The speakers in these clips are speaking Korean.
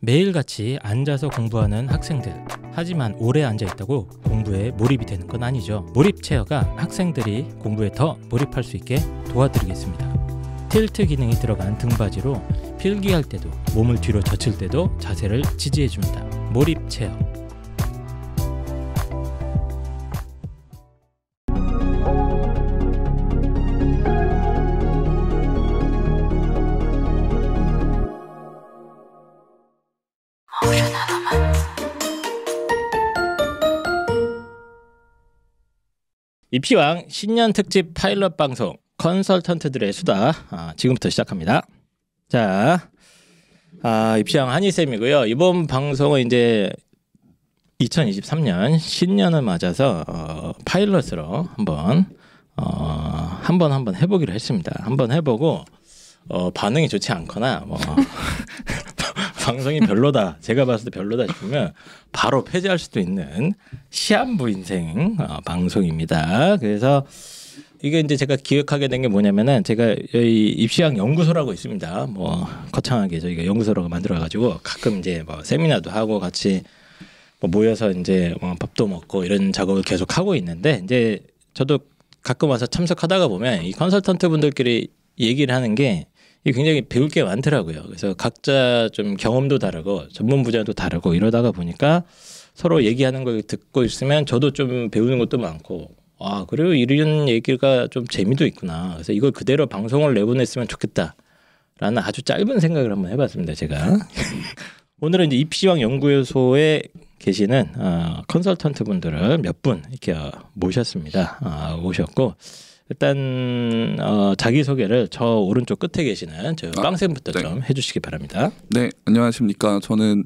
매일같이 앉아서 공부하는 학생들. 하지만 오래 앉아있다고 공부에 몰입이 되는 건 아니죠. 몰입 체어가 학생들이 공부에 더 몰입할 수 있게 도와드리겠습니다. 틸트 기능이 들어간 등받이로 필기할 때도 몸을 뒤로 젖힐 때도 자세를 지지해줍니다. 몰입 체어. 입시왕 신년 특집 파일럿 방송 컨설턴트들의 수다 지금부터 시작합니다. 자, 입시왕 한희쌤이고요. 이번 방송은 이제 2023년 신년을 맞아서 파일럿으로 한번 해보기로 했습니다. 한번 해보고 반응이 좋지 않거나 방송이 별로다, 제가 봤을 때 별로다 싶으면 바로 폐지할 수도 있는 시한부 인생 방송입니다. 그래서 이게 이제 제가 기획하게 된 게 뭐냐면은, 제가 여기 입시왕 연구소라고 있습니다. 거창하게 저희가 연구소라고 만들어가지고 가끔 이제 세미나도 하고 같이 모여서 이제 밥도 먹고 이런 작업을 계속 하고 있는데, 이제 저도 가끔 와서 참석하다가 보면 이 컨설턴트 분들끼리 얘기를 하는 게 굉장히 배울 게 많더라고요. 그래서 각자 좀 경험도 다르고 전문 분야도 다르고 이러다가 보니까 서로 얘기하는 걸 듣고 있으면 저도 좀 배우는 것도 많고, 그리고 이런 얘기가 좀 재미도 있구나. 그래서 이걸 그대로 방송을 내보냈으면 좋겠다라는 아주 짧은 생각을 한번 해봤습니다. 제가 오늘은 이제 입시왕 연구소에 계시는 컨설턴트 분들을 몇 분 이렇게 모셨습니다. 모셨고, 일단 자기 소개를 저 오른쪽 끝에 계시는 저 빵쌤부터 좀 해주시기 바랍니다. 네, 안녕하십니까. 저는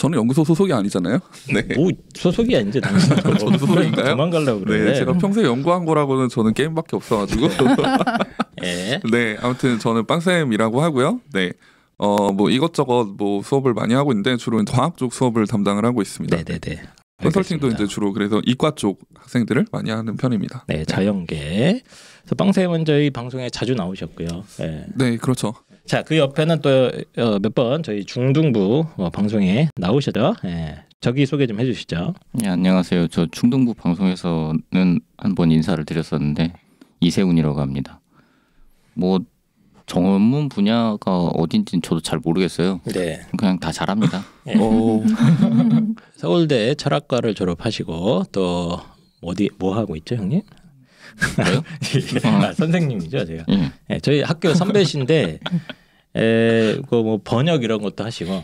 연구소 소속이 아니잖아요. 네. 뭐 소속이 아닌지 당신은 저도 소속인가요? 도망가려고 그래. 네, 제가 평소에 연구한 거라고는 저는 게임밖에 없어가지고. 네. 네, 아무튼 저는 빵쌤이라고 하고요. 네. 이것저것 수업을 많이 하고 있는데 주로 과학 쪽 수업을 담당을 하고 있습니다. 네네네. 컨설팅도 이제 주로 그래서 이과 쪽 학생들을 많이 하는 편입니다. 네, 자연계. 그래서 빵쌤은 저희 방송에 자주 나오셨고요. 네, 그렇죠. 자, 그 옆에는 또 몇 번 저희 중등부 방송에 나오셔도 저기 소개 좀 해주시죠. 네, 안녕하세요. 저 중등부 방송에서는 한번 인사를 드렸었는데 이세훈이라고 합니다. 전문 분야가 어딘지는 저도 잘 모르겠어요. 네. 그냥 다 잘합니다. 네. 서울대 철학과를 졸업하시고 또 뭐 하고 있죠, 형님? 저요? 선생님이죠, 제가. 네, 저희 학교 선배신데 번역 이런 것도 하시고.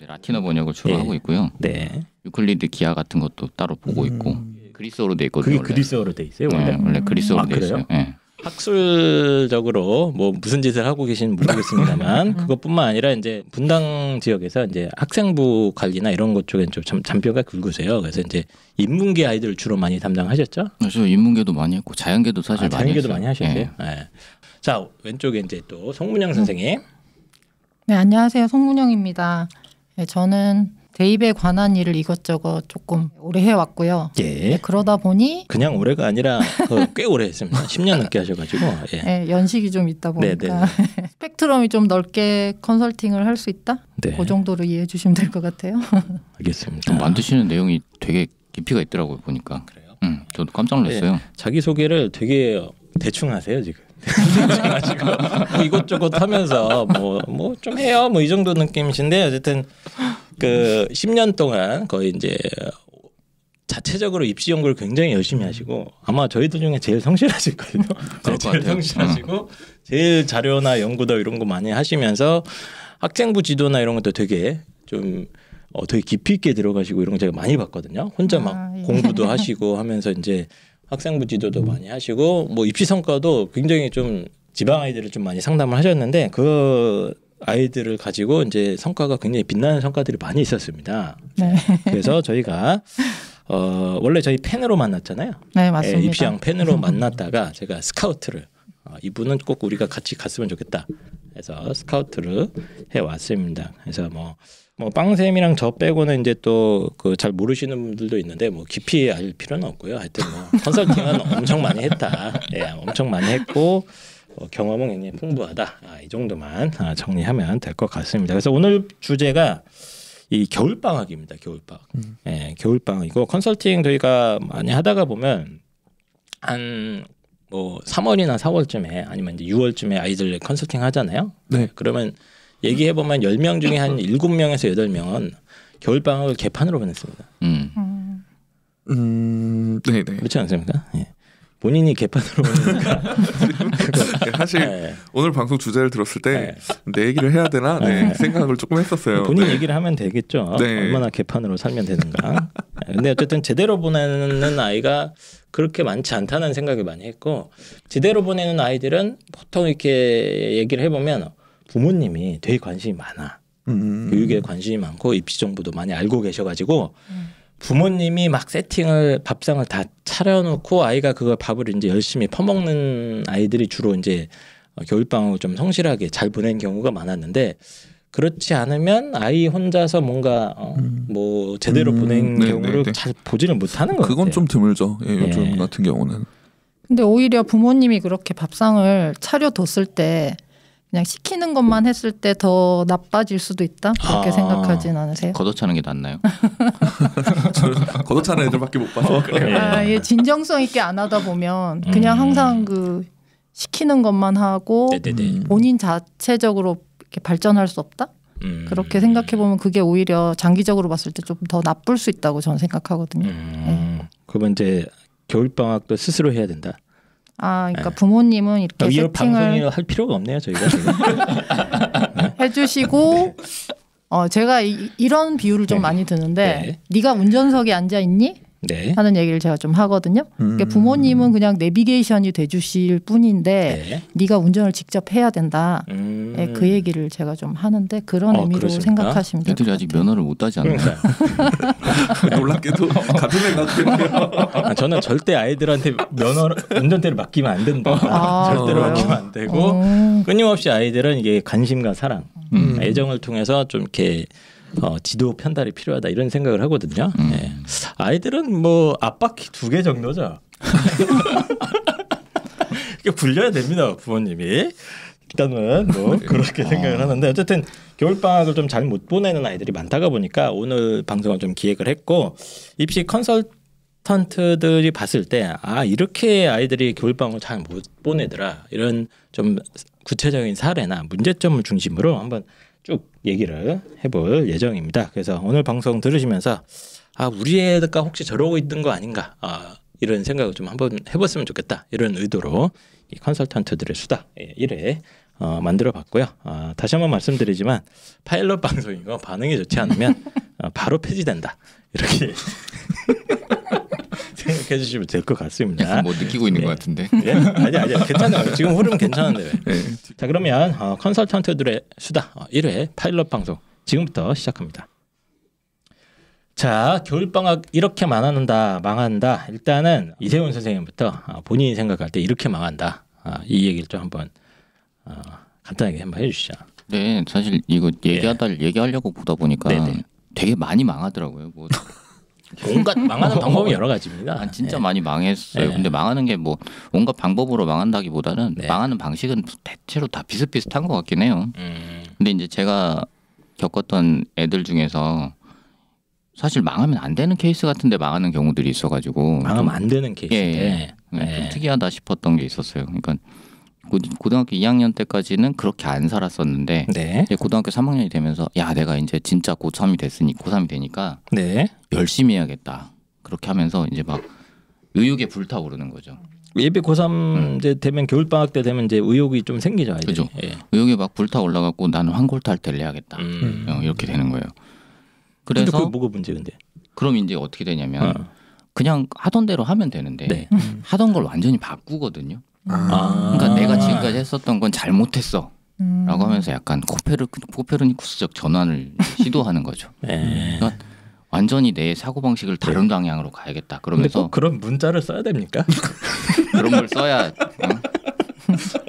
라틴어 번역을 주로 하고 있고요. 네. 유클리드 기하 같은 것도 따로 보고 있고. 그리스어로 돼 있거든요. 그게 그리스어로 돼 있어요, 원래? 원래 그리스어로 돼 있어요. 네. 학술적으로 무슨 짓을 하고 계신지 모르겠습니다만 그것뿐만 아니라 이제 분당 지역에서 이제 학생부 관리나 이런 것 쪽엔 좀 잔뼈가 굵으세요. 그래서 이제 인문계 아이들 주로 많이 담당하셨죠? 저 인문계도 많이 했고 자연계도 사실 많이 자연계도 했어요. 많이 하셨어요. 네. 자, 왼쪽에 이제 또 송문영 선생님. 네, 안녕하세요. 송문영입니다. 네, 저는 대입에 관한 일을 이것저것 조금 오래 해왔고요. 예. 네, 그러다 보니 그냥 올해가 아니라 꽤 오래 했습니다. 10년 넘게 하셔가지고. 네, 연식이 좀 있다 보니까 스펙트럼이 좀 넓게 컨설팅을 할 수 있다? 네. 그 정도로 이해해 주시면 될 것 같아요. 알겠습니다. 만드시는 내용이 되게 깊이가 있더라고요, 보니까. 그래요? 저도 깜짝 놀랐어요. 자기 소개를 되게 대충 하세요, 지금. 대충 하시고 이것저것 하면서 좀 해요, 이 정도 느낌이신데, 어쨌든 그 10년 동안 거의 이제 자체적으로 입시 연구를 굉장히 열심히 하시고, 아마 저희들 중에 제일 성실하실 거예요. 제일 성실하시고 제일 자료나 연구도 이런 거 많이 하시면서 학생부 지도나 이런 것도 되게 좀 되게 깊이 있게 들어가시고 이런 거 제가 많이 봤거든요. 혼자 공부도 하시고 하면서 이제 학생부 지도도 많이 하시고 입시 성과도 굉장히 좀 지방 아이들을 좀 많이 상담을 하셨는데, 그 아이들을 가지고 이제 성과가 굉장히 빛나는 성과들이 많이 있었습니다. 네. 그래서 저희가 원래 저희 팬으로 만났잖아요. 네, 맞습니다. 입시왕 팬으로 만났다가 제가 스카우트를 이분은 꼭 우리가 같이 갔으면 좋겠다 해서 스카우트를 해왔습니다. 그래서 빵쌤이랑 저 빼고는 이제 또 그 잘 모르시는 분들도 있는데 깊이 알 필요는 없고요. 하여튼 컨설팅은 엄청 많이 했다. 엄청 많이 했고 경험은 굉장히 풍부하다. 이 정도만 정리하면 될 것 같습니다. 그래서 오늘 주제가 이 겨울방학입니다. 겨울방학. 겨울방학이고 컨설팅 저희가 많이 하다가 보면 한 뭐 3월이나 4월쯤에 아니면 이제 6월쯤에 아이들 컨설팅 하잖아요. 네. 그러면 얘기해 보면 10명 중에 한 7명에서 8명은 겨울방학을 개판으로 보냈습니다. 네네. 그렇지 않습니까? 예. 본인이 개판으로 보내니까 사실 오늘 방송 주제를 들었을 때 내 얘기를 해야 되나 생각을 조금 했었어요. 본인 얘기를 하면 되겠죠. 네. 얼마나 개판으로 살면 되는가. 근데 어쨌든 제대로 보내는 아이가 그렇게 많지 않다는 생각을 많이 했고, 제대로 보내는 아이들은 보통 이렇게 얘기를 해보면 부모님이 되게 관심이 많아. 교육에 관심이 많고 입시 정보도 많이 알고 계셔가지고 부모님이 막 세팅을 밥상을 다 차려놓고 아이가 그걸 밥을 이제 열심히 퍼먹는 아이들이 주로 이제 겨울방학을 좀 성실하게 잘 보낸 경우가 많았는데, 그렇지 않으면 아이 혼자서 뭔가 뭐 제대로 보낸 경우를 잘 보지는 못하는 것 같아요. 그건 좀 드물죠. 요즘 같은 경우는. 근데 오히려 부모님이 그렇게 밥상을 차려뒀을 때 그냥 시키는 것만 했을 때 더 나빠질 수도 있다? 그렇게 생각하진 않으세요? 걷어차는 게 낫나요? 걷어차는 애들밖에 못 봐서 그래요. 예, 진정성 있게 안 하다 보면 그냥 항상 그 시키는 것만 하고 본인 자체적으로 이렇게 발전할 수 없다? 그렇게 생각해 보면 그게 오히려 장기적으로 봤을 때 좀 더 나쁠 수 있다고 저는 생각하거든요. 그러면 이제 겨울방학도 스스로 해야 된다. 그러니까 부모님은 이렇게 이런 세팅을 방송을 할 필요가 없네요, 저희가. 해주시고 제가 이런 비유를 좀 많이 드는데 네가 운전석에 앉아 있니? 하는 얘기를 제가 좀 하거든요. 그러니까 부모님은 그냥 내비게이션이 돼주실 뿐인데 네가 운전을 직접 해야 된다. 그 얘기를 제가 좀 하는데 그런 의미로 그러십니까? 생각하시면 돼요. 애들이 아직 면허를 못 따지 않나요? 놀랍게도 같은 생각이에요. 저는 절대 아이들한테 운전대를 맡기면 안 된다. 절대로 맡기면 안 되고 끊임없이 아이들은 이게 관심과 사랑, 애정을 통해서 좀 이렇게 지도 편달이 필요하다 이런 생각을 하거든요. 아이들은 뭐 앞바퀴 2개 정도죠. 이게 굴려야 됩니다, 부모님이. 일단은 뭐 그렇게 생각을 하는데, 어쨌든 겨울방학을 좀 잘 못 보내는 아이들이 많다가 보니까 오늘 방송을 좀 기획을 했고, 입시 컨설턴트들이 봤을 때 이렇게 아이들이 겨울방학을 잘 못 보내더라, 이런 좀 구체적인 사례나 문제점을 중심으로 한번 쭉 얘기를 해볼 예정입니다. 그래서 오늘 방송 들으시면서 우리 애가 혹시 저러고 있는 거 아닌가, 이런 생각을 좀 한번 해봤으면 좋겠다, 이런 의도로 이 컨설턴트들의 수다 1회 만들어봤고요. 다시 한번 말씀드리지만 파일럿 방송이고 반응이 좋지 않으면 바로 폐지된다, 이렇게 생각해 주시면 될 것 같습니다. 뭐 느끼고 있는 것 같은데. 아니 괜찮아요. 지금 흐름 괜찮은데. 자, 그러면 컨설턴트들의 수다 1회 파일럿 방송 지금부터 시작합니다. 자, 겨울방학 이렇게 망한다. 일단은 이세훈 선생님부터 본인이 생각할 때 이렇게 망한다, 이 얘기를 좀 한번 간단하게 한번 해주시죠. 네, 사실 이거 얘기하려고 보다 보니까 되게 많이 망하더라고요. 뭐 온갖 망하는 방법이 여러 가지입니다. 진짜 많이 망했어요. 근데 망하는 게 뭐 온갖 방법으로 망한다기보다는 망하는 방식은 대체로 다 비슷비슷한 것 같긴 해요. 근데 이제 제가 겪었던 애들 중에서 사실 망하면 안 되는 케이스 같은데 망하는 경우들이 있어가지고 망하면 안 되는 케이스인데 좀 특이하다 싶었던 게 있었어요. 그러니까 고등학교 2학년 때까지는 그렇게 안 살았었는데 이제 고등학교 3학년이 되면서 내가 이제 진짜 고3이 되니까 열심히 해야겠다, 그렇게 하면서 이제 막 의욕에 불타오르는 거죠. 예비 고3 이제 되면 겨울방학 때 되면 이제 의욕이 좀 생기죠, 아이들이. 그죠. 의욕이 막 불타올라갖고 나는 환골탈태를 해야겠다, 이렇게 되는 거예요. 그래서 그게 뭐가 문제인데? 그럼 이제 어떻게 되냐면 그냥 하던 대로 하면 되는데 하던 걸 완전히 바꾸거든요. 그러니까 내가 지금까지 했었던 건 잘못했어 라고 하면서 약간 코페르니쿠스적 전환을 시도하는 거죠. 그러니까 완전히 내 사고방식을 다른 방향으로 가야겠다. 그러면서 꼭 그런 문자를 써야 됩니까? 그런 걸 써야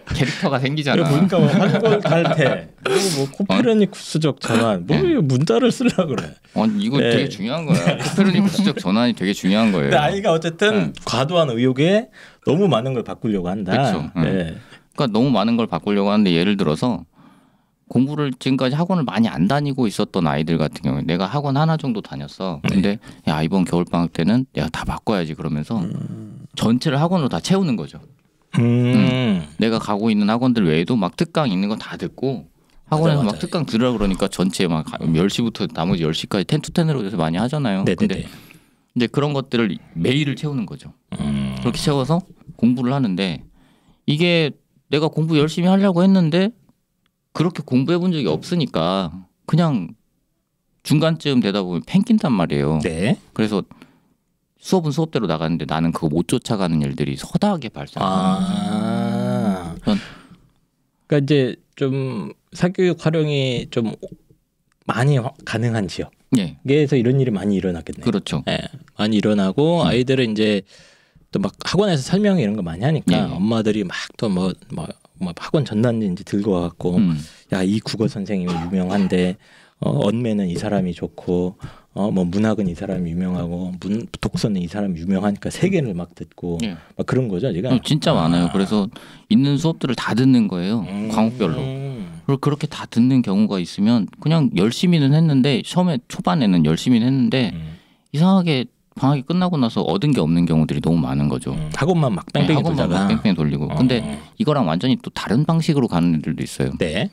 캐릭터가 생기잖아. 보니까 환골탈태, 뭐 코페르니쿠스적 전환, 뭐 문자를 쓰려고 그래. 이거 되게 중요한 거야. 코페르니쿠스적 전환이 되게 중요한 거예요. 근데 아이가 어쨌든 과도한 의욕에 너무 많은 걸 바꾸려고 한다. 그렇죠. 그러니까 너무 많은 걸 바꾸려고 하는데 예를 들어서 공부를 지금까지 학원을 많이 안 다니고 있었던 아이들 같은 경우에 내가 학원 하나 정도 다녔어. 근데 야 이번 겨울방학 때는 내가 다 바꿔야지 그러면서 전체를 학원으로 다 채우는 거죠. 내가 가고 있는 학원들 외에도 막 특강 있는 거 다 듣고 학원에서 막 특강 들으라 그러니까 전체 막 10시부터 나머지 10시까지 10to 10으로 해서 많이 하잖아요. 네네네. 근데 이제 그런 것들을 매일을 채우는 거죠. 그렇게 채워서 공부를 하는데 이게 내가 공부 열심히 하려고 했는데 그렇게 공부해 본 적이 없으니까 그냥 중간쯤 되다 보면 팽낀단 말이에요. 네. 그래서 수업은 수업대로 나가는데 나는 그거 못 쫓아가는 일들이 서다하게 발생합니다. 그러니까 이제 좀 사교육 활용이 좀 많이 가능한 지역에서 이런 일이 많이 일어났겠네요. 그렇죠. 네, 많이 일어나고 아이들은 이제 또 막 학원에서 설명 이런 거 많이 하니까 엄마들이 막 또 뭐 학원 전단지인지 들고 와갖고 야 이 국어 선생님이 유명한데 언매는 이 사람이 좋고 뭐 문학은 이 사람이 유명하고 독서는 이 사람이 유명하니까 세계를 막 듣고 막 그런 거죠 지금. 진짜 많아요. 그래서 있는 수업들을 다 듣는 거예요. 과목별로. 그리고 그렇게 다 듣는 경우가 있으면 그냥 열심히는 했는데 처음에 초반에는 열심히는 했는데 이상하게 방학이 끝나고 나서 얻은 게 없는 경우들이 너무 많은 거죠. 학원만 막 뺑뺑이 돌다가 뺑뺑이 돌리고. 근데 이거랑 완전히 또 다른 방식으로 가는 애들도 있어요. 네.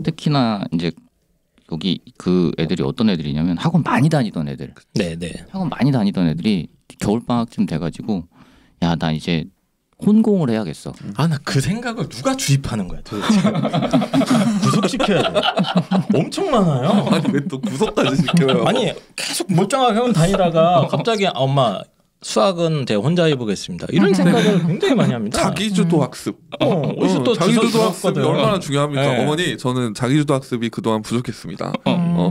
특히나 이제 여기 그 애들이 어떤 애들이냐면 학원 많이 다니던 애들. 네네. 학원 많이 다니던 애들이 겨울 방학쯤 돼가지고 야 나 이제 혼공을 해야겠어. 아 나 그 생각을 누가 주입하는 거야 도대체. 구속시켜야 돼. 엄청 많아요. 아니 왜 또 구속까지 시켜요? 아니 계속 멀쩡하게 학원 다니다가 갑자기 엄마 수학은 제가 혼자 해보겠습니다. 이런 생각을 굉장히 많이 합니다. 자기주도 학습. 어디서 또 자기주도 학습이 얼마나 중요합니까? 네. 어머니 저는 자기주도 학습이 그동안 부족했습니다.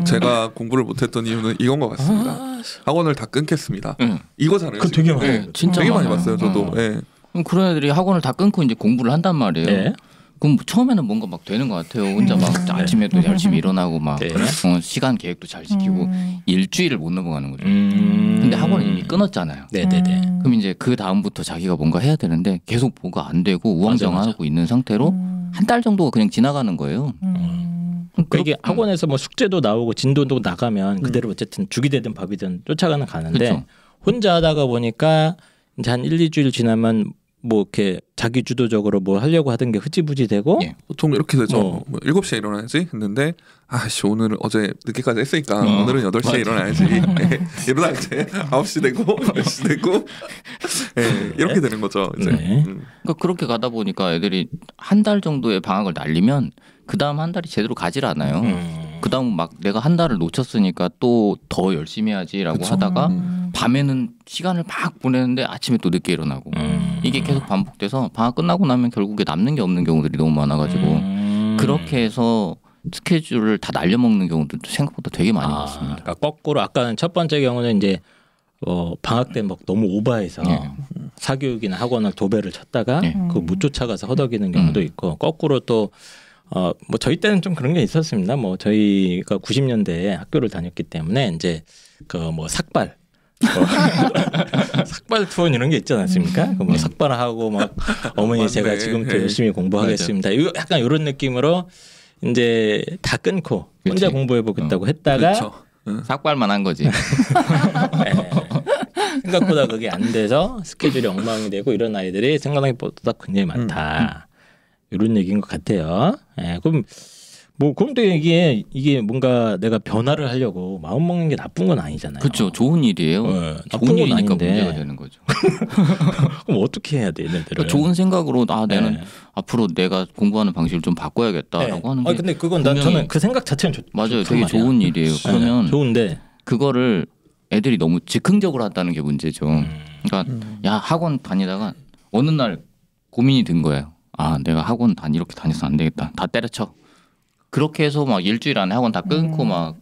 제가 공부를 못했던 이유는 이건 것 같습니다. 학원을 다 끊겠습니다. 이거잖아요. 그 되게 많아요. 진짜 되게 많이 봤어요. 저도. 네. 그럼 그런 애들이 학원을 다 끊고 이제 공부를 한단 말이에요. 네. 그럼 처음에는 뭔가 막 되는 것 같아요. 혼자 막 아침에도 열심히 일어나고 막 시간 계획도 잘 지키고 일주일을 못 넘어가는 거죠. 근데 학원은 이미 끊었잖아요. 네네네. 그럼 이제 그 다음부터 자기가 뭔가 해야 되는데 계속 뭐가 안 되고 우왕좌왕하고 있는 상태로 한 달 정도가 그냥 지나가는 거예요. 그러니까 이게 학원에서 뭐 숙제도 나오고 진도도 나가면 그대로 어쨌든 죽이 되든 밥이든 쫓아가는 가는데 그쵸. 혼자 하다가 보니까 이제 한 1-2주일 지나면 뭐 이렇게 자기 주도적으로 뭐 하려고 하던 게 흐지부지 되고 보통 이렇게 되죠. 뭐 7시에 일어나야지 했는데 아씨 오늘은 어제 늦게까지 했으니까 오늘은 8시에 일어나야지. 이러다 이제 9시 되고 10시 되고 이렇게 되는 거죠. 이제. 그러니까 그렇게 가다 보니까 애들이 한 달 정도의 방학을 날리면 그 다음 한 달이 제대로 가질 않아요. 그 다음 막 내가 한 달을 놓쳤으니까 또 더 열심히 해야지라고 하다가 밤에는 시간을 막 보내는데 아침에 또 늦게 일어나고 이게 계속 반복돼서 방학 끝나고 나면 결국에 남는 게 없는 경우들이 너무 많아가지고 그렇게 해서 스케줄을 다 날려먹는 경우들도 생각보다 되게 많이 있습니다. 그러니까 거꾸로 아까는 첫 번째 경우는 이제 방학 때 막 너무 오버해서 사교육이나 학원을 도배를 쳤다가 그거 못 쫓아가서 허덕이는 경우도 있고 거꾸로 또 뭐 저희 때는 좀 그런 게 있었습니다. 뭐 저희가 90년대에 학교를 다녔기 때문에 이제 그 뭐 삭발 삭발 투혼 이런 게 있지 않았습니까? 그 뭐 삭발하고 막 어머니 맞네. 제가 지금부터 열심히 공부하겠습니다. 이거 약간 이런 느낌으로 이제 다 끊고 혼자 그치. 공부해 보겠다고 했다가 그렇죠. 삭발만 한 거지. 네. 생각보다 그게 안 돼서 스케줄이 엉망이 되고 이런 아이들이 생각보다 굉장히 많다. 이런 얘기인 것 같아요. 그럼 뭐 그럼 또 이게 뭔가 내가 변화를 하려고 마음 먹는 게 나쁜 건 아니잖아요. 그렇죠. 좋은 일이에요. 나쁜 좋은 건 일이니까 아닌데. 문제가 되는 거죠. 그럼 어떻게 해야 돼, 얘네들은? 그러니까 좋은 생각으로 내는 앞으로 내가 공부하는 방식을 좀 바꿔야겠다라고 하는 게. 근데 그건 저는 그 생각 자체는 맞아요. 되게 좋은 일이에요. 그러면 좋은데 그거를 애들이 너무 즉흥적으로 한다는 게 문제죠. 그러니까 야 학원 다니다가 어느 날 고민이 든 거예요. 아 내가 학원 이렇게 다녀서 안 되겠다. 다 때려쳐. 그렇게 해서 막 일주일 안에 학원 다 끊고 막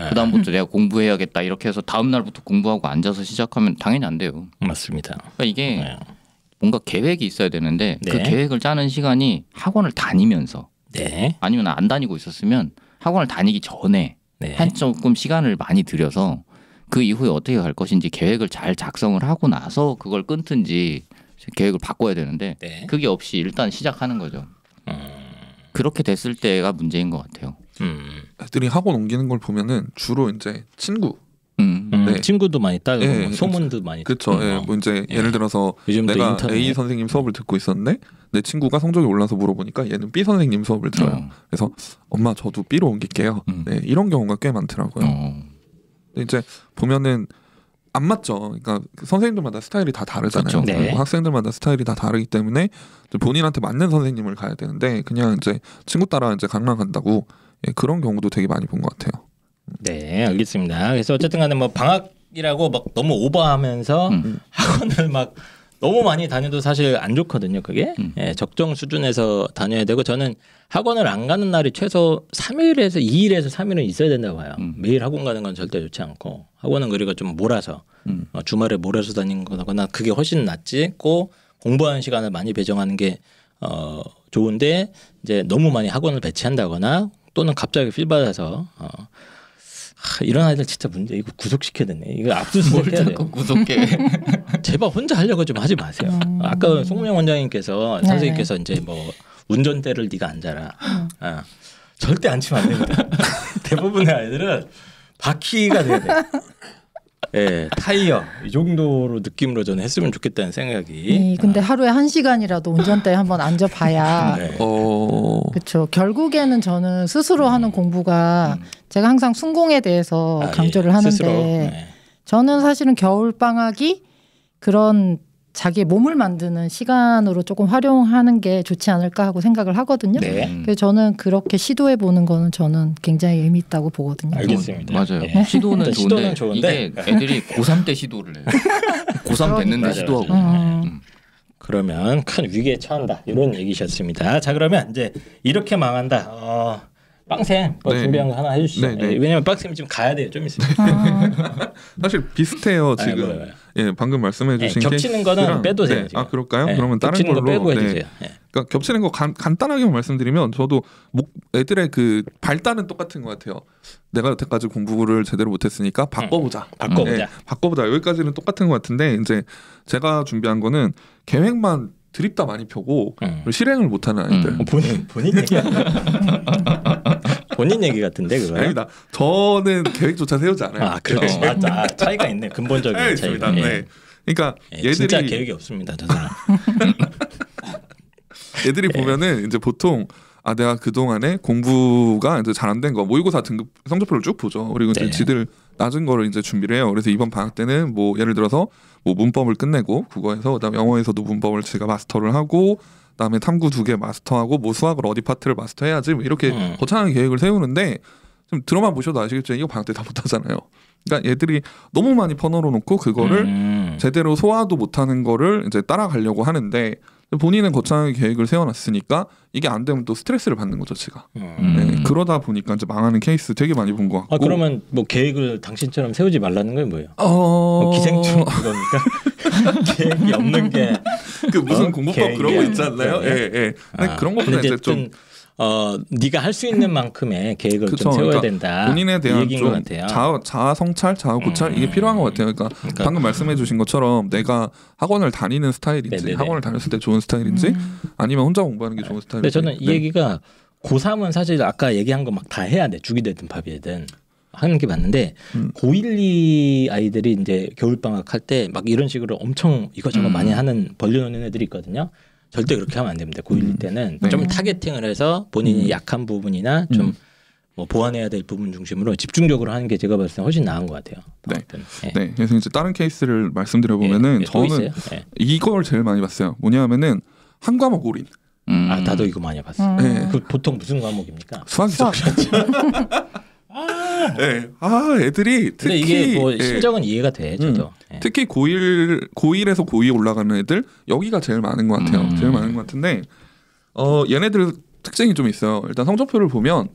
그다음부터 내가 공부해야겠다 이렇게 해서 다음 날부터 공부하고 앉아서 시작하면 당연히 안 돼요. 맞습니다. 그러니까 이게 뭔가 계획이 있어야 되는데 그 계획을 짜는 시간이 학원을 다니면서 아니면 안 다니고 있었으면 학원을 다니기 전에 한 조금 시간을 많이 들여서 그 이후에 어떻게 갈 것인지 계획을 잘 작성을 하고 나서 그걸 끊든지 계획을 바꿔야 되는데 그게 없이 일단 시작하는 거죠. 그렇게 됐을 때가 문제인 것 같아요. 애들이 학원 옮기는 걸 보면은 주로 이제 친구. 네. 친구도 많이 따고 네. 소문도 많이 그렇죠. 예. 뭐 이제 예를 들어서 내가 A 선생님 수업을 듣고 있었는데 내 친구가 성적이 올라서 물어보니까 얘는 B 선생님 수업을 들어요. 그래서 엄마 저도 B로 옮길게요. 네, 이런 경우가 꽤 많더라고요. 근데 이제 보면은 안 맞죠. 그러니까 선생님들마다 스타일이 다 다르잖아요. 그렇죠. 네. 학생들마다 스타일이 다 다르기 때문에 본인한테 맞는 선생님을 가야 되는데 그냥 이제 친구 따라 이제 강남 간다고 그런 경우도 되게 많이 본 것 같아요. 네, 알겠습니다. 그래서 어쨌든 간에 뭐 방학이라고 막 너무 오버하면서 학원을 막 너무 많이 다녀도 사실 안 좋거든요. 그게 예, 적정 수준에서 다녀야 되고 저는 학원을 안 가는 날이 최소 3일에서 2일에서 3일은 있어야 된다고 봐요. 매일 학원 가는 건 절대 좋지 않고 학원은 그리고 좀 몰아서 주말에 몰아서 다니는 거나 그게 훨씬 낫지. 꼭 공부하는 시간을 많이 배정하는 게 좋은데 이제 너무 많이 학원을 배치한다거나 또는 갑자기 필 받아서 이런 아이들 진짜 문제. 이거 구속시켜야 되네. 이거 압수수색해야 돼요. 구속해. 제발 혼자 하려고 좀 하지 마세요. 아까 송문영 원장님께서 선생님께서 이제 뭐 운전대를 네가 앉아라. 절대 앉히면 안 됩니다. 대부분의 아이들은 바퀴가 돼야 돼. 예, 타이어 이 정도로 느낌으로 저는 했으면 좋겠다는 생각이. 근데 하루에 1시간이라도 운전대에 한번 앉아봐야. 네. 그렇죠. 결국에는 저는 스스로 하는 공부가 제가 항상 순공에 대해서 강조를 하는데 스스로, 네. 저는 사실은 겨울 방학이 그런 자기의 몸을 만드는 시간으로 조금 활용하는 게 좋지 않을까 하고 생각을 하고든요. 네. 그래서 저는 그렇게 시도해 보는 거는 저는 굉장히 의미 있다고 보거든요. 알겠습니다. 맞아요. 네. 시도는 시도는 좋은데 이게 애들이 고3 때 시도를 해요. 고3 됐는데 맞아요. 시도하고. 그러면 큰 위기에 처한다 이런 얘기셨습니다. 자 그러면 이제 이렇게 망한다. 빵쌤 뭐 네. 준비한 거 하나 해주시죠. 네, 네. 왜냐면 빵쌤이 지금 가야 돼요. 좀 있으면. 사실 비슷해요 지금. 예, 방금 말씀해주신 게 겹치는 거는 빼도 돼요. 지금. 그럴까요? 네, 그러면 다른 겹치는 걸로 거 빼고 해주세요. 네. 그러니까 겹치는 거 간단하게 말씀드리면 저도 애들의 그 발단은 똑같은 것 같아요. 내가 여태까지 공부를 제대로 못했으니까 바꿔보자. 바꿔보자. 여기까지는 똑같은 것 같은데 이제 제가 준비한 거는 계획만 드립다 많이 펴고 실행을 못하는 아이들. 본인 얘기 본인 얘기 같은데 그거요? 아닙니다. 저는 계획조차 세우지 않아요. 그렇죠. 맞아. 차이가 있네. 근본적인 차이가 있습니다. 네. 그러니까 얘들이 진짜 계획이 없습니다. 저 사람. 얘들이 보면은 이제 보통 내가 그 동안에 공부가 이제 잘 안 된 거 모의고사 등급 성적표를 쭉 보죠. 그리고 이제 지들 낮은 거를 이제 준비를 해요. 그래서 이번 방학 때는 뭐 예를 들어서 뭐 문법을 끝내고 국어에서 그다음에 영어에서도 문법을 제가 마스터를 하고 그다음에 탐구 2개 마스터하고 뭐 수학을 어디 파트를 마스터해야지 뭐 이렇게 거창한 계획을 세우는데 좀 들어만 보셔도 아시겠지만 이거 방학 때 다 못하잖아요. 그러니까 얘들이 너무 많이 퍼넣어 놓고 그거를 제대로 소화도 못하는 거를 이제 따라가려고 하는데 본인은 거창하게 계획을 세워놨으니까 이게 안 되면 또 스트레스를 받는 거죠, 제가. 네, 그러다 보니까 이제 망하는 케이스 되게 많이 본 것 같고. 그러면 뭐 계획을 당신처럼 세우지 말라는 건 뭐예요? 뭐 기생충 그겁니까? 계획이 없는 게 그 무슨 공부법 그런 거 있지 않나요? 예. 그런 것보다 이제 좀 네가 할 수 있는 만큼의 계획을 좀 세워야 그러니까 된다. 본인에 대한 좀 같아요. 자아 성찰, 자아 고찰 이게 필요한 것 같아요. 그러니까 방금 말씀해주신 것처럼 내가 학원을 다니는 스타일인지 학원을 다녔을 때 좋은 스타일인지 아니면 혼자 공부하는 게 좋은 스타일인지. 근데 저는 이 얘기가 고3은 사실 아까 얘기한 거 막 다 해야 돼. 죽이 되든 밥이 되든 하는 게 맞는데 고1, 2 아이들이 이제 겨울방학 할 때 막 이런 식으로 엄청 이것저것 많이 하는 벌려놓는 애들이 있거든요. 절대 그렇게 하면 안 됩니다. 고1 때는 좀 타겟팅을 해서 본인이 약한 부분이나 좀 뭐 보완해야 될 부분 중심으로 집중적으로 하는 게 제가 봤을 때 훨씬 나은 것 같아요. 네. 그래서 이제 다른 케이스를 말씀드려 보면은 저는 이걸 제일 많이 봤어요. 뭐냐면은 한 과목 올인. 나도 이거 많이 봤어. 그 보통 무슨 과목입니까? 수학이죠. 애들이 근데 이게 뭐 심정은 이해가 돼, 저도. 특히 고1에서 고2 올라가는 애들 여기가 제일 많은 것 같아요. 제일 많은 것 같은데 얘네들 특징이 좀 있어요. 일단 성적표를 보면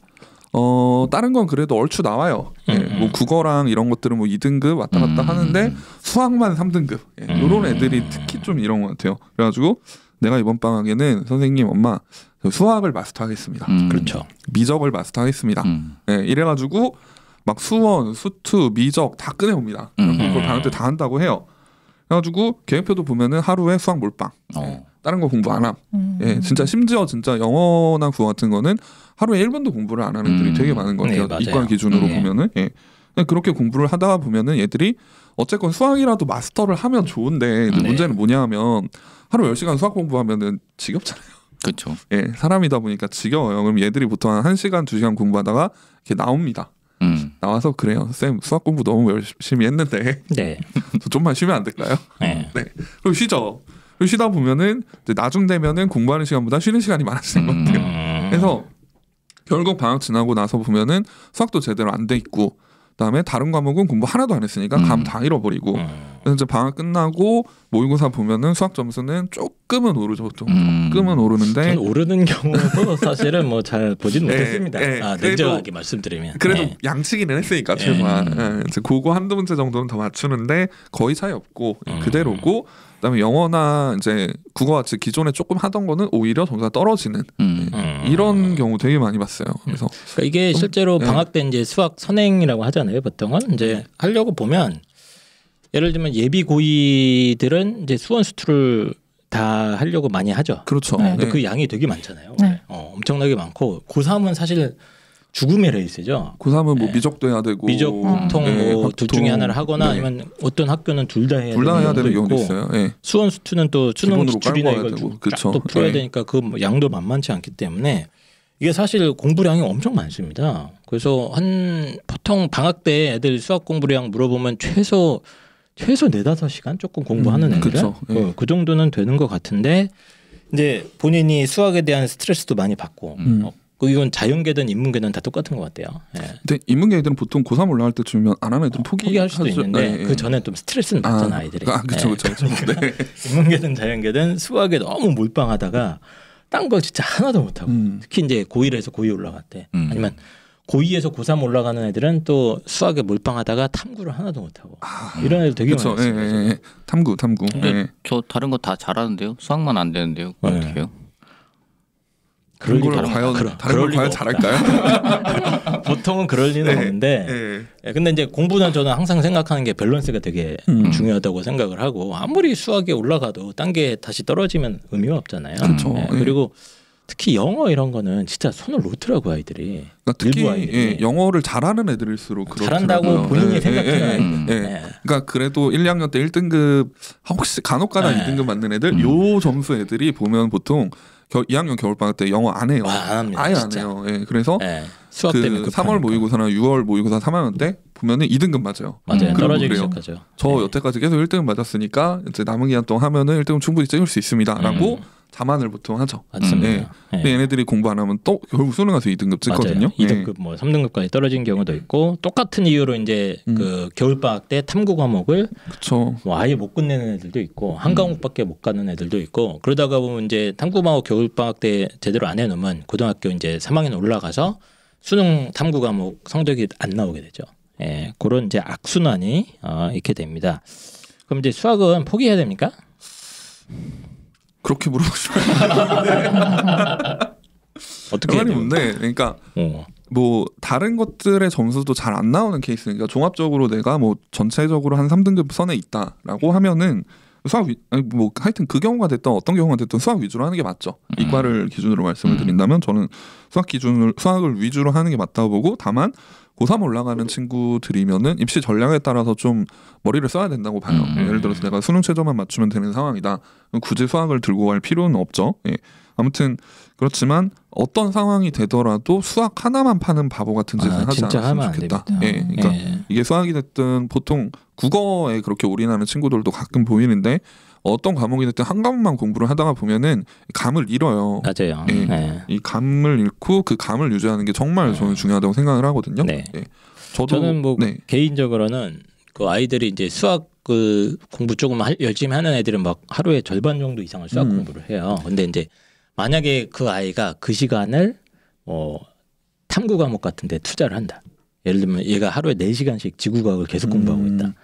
다른 건 그래도 얼추 나와요. 뭐 국어랑 이런 것들은 뭐 2등급 왔다 갔다 하는데 수학만 3등급. 이런 애들이 특히 좀 이런 것 같아요. 그래가지고 내가 이번 방학에는 선생님, 엄마 수학을 마스터하겠습니다. 그렇죠. 미적을 마스터하겠습니다. 이래가지고 막 수원, 수투, 미적 다 꺼내옵니다. 그걸 방학 때 다 한다고 해요. 그래가지고 계획표도 보면은 하루에 수학 몰빵. 다른 거 공부 안 함. 예, 진짜 심지어 진짜 영어나 국어 같은 거는 하루에 1분도 공부를 안 하는 애들이 되게 많은 것 같아요. 네, 이과 기준으로 보면은. 예. 그렇게 공부를 하다 보면은 얘들이 어쨌건 수학이라도 마스터를 하면 좋은데 문제는 뭐냐하면 하루 10시간 수학 공부하면은 지겹잖아요. 그렇죠. 예, 사람이다 보니까 지겨워요. 그럼 얘들이 보통 한 1시간, 2시간 공부하다가 이렇게 나옵니다. 나와서 그래요. 쌤 수학 공부 너무 열심히 했는데 네. 좀만 쉬면 안 될까요? 네. 그럼 쉬죠. 그리고 쉬다 보면은 이제 나중 되면은 공부하는 시간보다 쉬는 시간이 많아지는 것 같아요. 그래서 결국 방학 지나고 나서 보면은 수학도 제대로 안 돼 있고 그다음에 다른 과목은 공부 하나도 안 했으니까 감 다 잃어버리고 그래서 이제 방학 끝나고 모의고사 보면은 수학 점수는 조금은 오르죠. 조금은 오르는데 오르는 경우도 사실은 뭐 잘 보지는 못했습니다. 냉정하게 말씀드리면 그래도 양치기는 했으니까 최소한 이제 그거 한두 문제 정도는 더 맞추는데 거의 차이 없고 그대로고 그다음에 영어나 이제 국어같이 기존에 조금 하던 거는 오히려 점수가 떨어지는 이런 경우 되게 많이 봤어요. 그래서 그러니까 이게 실제로 방학 때 이제 수학 선행이라고 하잖아요. 보통은 이제 하려고 보면 예를 들면 예비 고이들은 이제 수원 수투를 다 하려고 많이 하죠. 그렇죠. 근데 그 양이 되게 많잖아요. 엄청나게 많고 고3은 사실 죽음의 레이스죠. 고3은 뭐 미적도 해야 되고 미적, 보통 뭐 둘 중에 하나를 하거나 아니면 어떤 학교는 둘 다 해야 되는 경우도 있어요. 수원 수투는 또 수능 기출이나 이걸 쫙 또 풀어야 네. 되니까 그 양도 만만치 않기 때문에 이게 사실 공부량이 엄청 많습니다. 그래서 한 보통 방학 때 애들 수학 공부량 물어보면 최소 4-5시간 조금 공부하는 애들은 그렇죠. 그 정도는 되는 것 같은데 이제 본인이 수학에 대한 스트레스도 많이 받고 이건 자연계든 인문계든 다 똑같은 것 같아요. 근데 인문계 애들은 보통 고3 올라갈 때쯤이면 안 하는 애들은 포기할 수도 있는데 그 전에 좀 스트레스는 받잖아 아이들이. 그렇죠. 그러니까 인문계든 자연계든 수학에 너무 몰빵하다가 딴 거 진짜 하나도 못하고 특히 이제 고1에서 고2 올라갈 때 아니면 고2에서 고3 올라가는 애들은 또 수학에 몰빵하다가 탐구를 하나도 못하고 이런 애들 되게 많았어요. 탐구. 저 다른 거 다 잘하는데요. 수학만 안 되는데요. 어떻게 해요? 다른 걸 과연 잘할까요? 보통은 그럴 리는 없는데 근데 이제 공부는 저는 항상 생각하는 게 밸런스가 되게 중요하다고 생각을 하고 아무리 수학에 올라가도 딴 게 다시 떨어지면 의미가 없잖아요. 그렇죠. 그리고 특히 영어 이런 거는 진짜 손을 놓더라고 아이들이. 그러니까 특히 영어를 잘하는 애들일수록 그렇더라고요. 잘한다고 본인이 생각해요. 그러니까 그래도 1, 2학년 때 1등급 혹시 간혹가다 2등급 맞는 애들 요 점수 애들이 보면 보통 2학년 겨울방학 때 영어 안 해요. 안 합니다. 아예 진짜. 안 해요. 그래서 수학 때문에 3월 모의고사나 6월 모의고사 3학년 때 보면은 2등급 맞아요. 떨어지기 시작하죠. 저 여태까지 계속 1등급 맞았으니까 이제 남은 기간 동안 하면은 1등급 충분히 찍을 수 있습니다라고 자만을 보통 하죠. 맞습니다. 근데 얘네들이 공부 안 하면 또 결국 수능 가서 2등급 찍거든요. 2등급 뭐 3등급까지 떨어진 경우도 있고 똑같은 이유로 이제 그 겨울방학 때 탐구 과목을 뭐 아예 못 끝내는 애들도 있고 한 과목밖에 못 가는 애들도 있고 그러다가 보면 이제 탐구 과목 겨울방학 때 제대로 안 해놓으면 고등학교 이제 3학년 올라가서 수능 탐구 과목 성적이 안 나오게 되죠. 그런 이제 악순환이 있게 됩니다. 그럼 이제 수학은 포기해야 됩니까? 그렇게 물어보시면 어떻게 해야 돼요? 그러니까 뭐 다른 것들의 점수도 잘 안 나오는 케이스니까 종합적으로 내가 뭐 전체적으로 한 3등급 선에 있다라고 하면은 수학 뭐 하여튼 그 경우가 됐든 어떤 경우가 됐든 수학 위주로 하는 게 맞죠. 이과를 기준으로 말씀을 드린다면 저는 수학을 위주로 하는 게 맞다고 보고 다만 고3 올라가는 친구들이면은 입시 전략에 따라서 좀 머리를 써야 된다고 봐요. 예를 들어서 내가 수능 최저만 맞추면 되는 상황이다. 굳이 수학을 들고 갈 필요는 없죠. 아무튼 그렇지만 어떤 상황이 되더라도 수학 하나만 파는 바보 같은 짓은 하지 않았으면 좋겠다. 그러니까 이게 수학이 됐든 보통 국어에 그렇게 올인하는 친구들도 가끔 보이는데 어떤 과목이 됐든 한 과목만 공부를 하다가 보면은 감을 잃어요. 맞아요. 이 감을 잃고 그 감을 유지하는 게 정말 저는 중요하다고 생각을 하거든요. 저는 뭐 개인적으로는 그 아이들이 이제 수학 그 공부 조금 열심히 하는 애들은 막 하루에 절반 정도 이상을 수학 공부를 해요. 근데 이제 만약에 그 아이가 그 시간을 탐구 과목 같은 데 투자를 한다. 예를 들면 얘가 하루에 4시간씩 지구과학을 계속 공부하고 있다.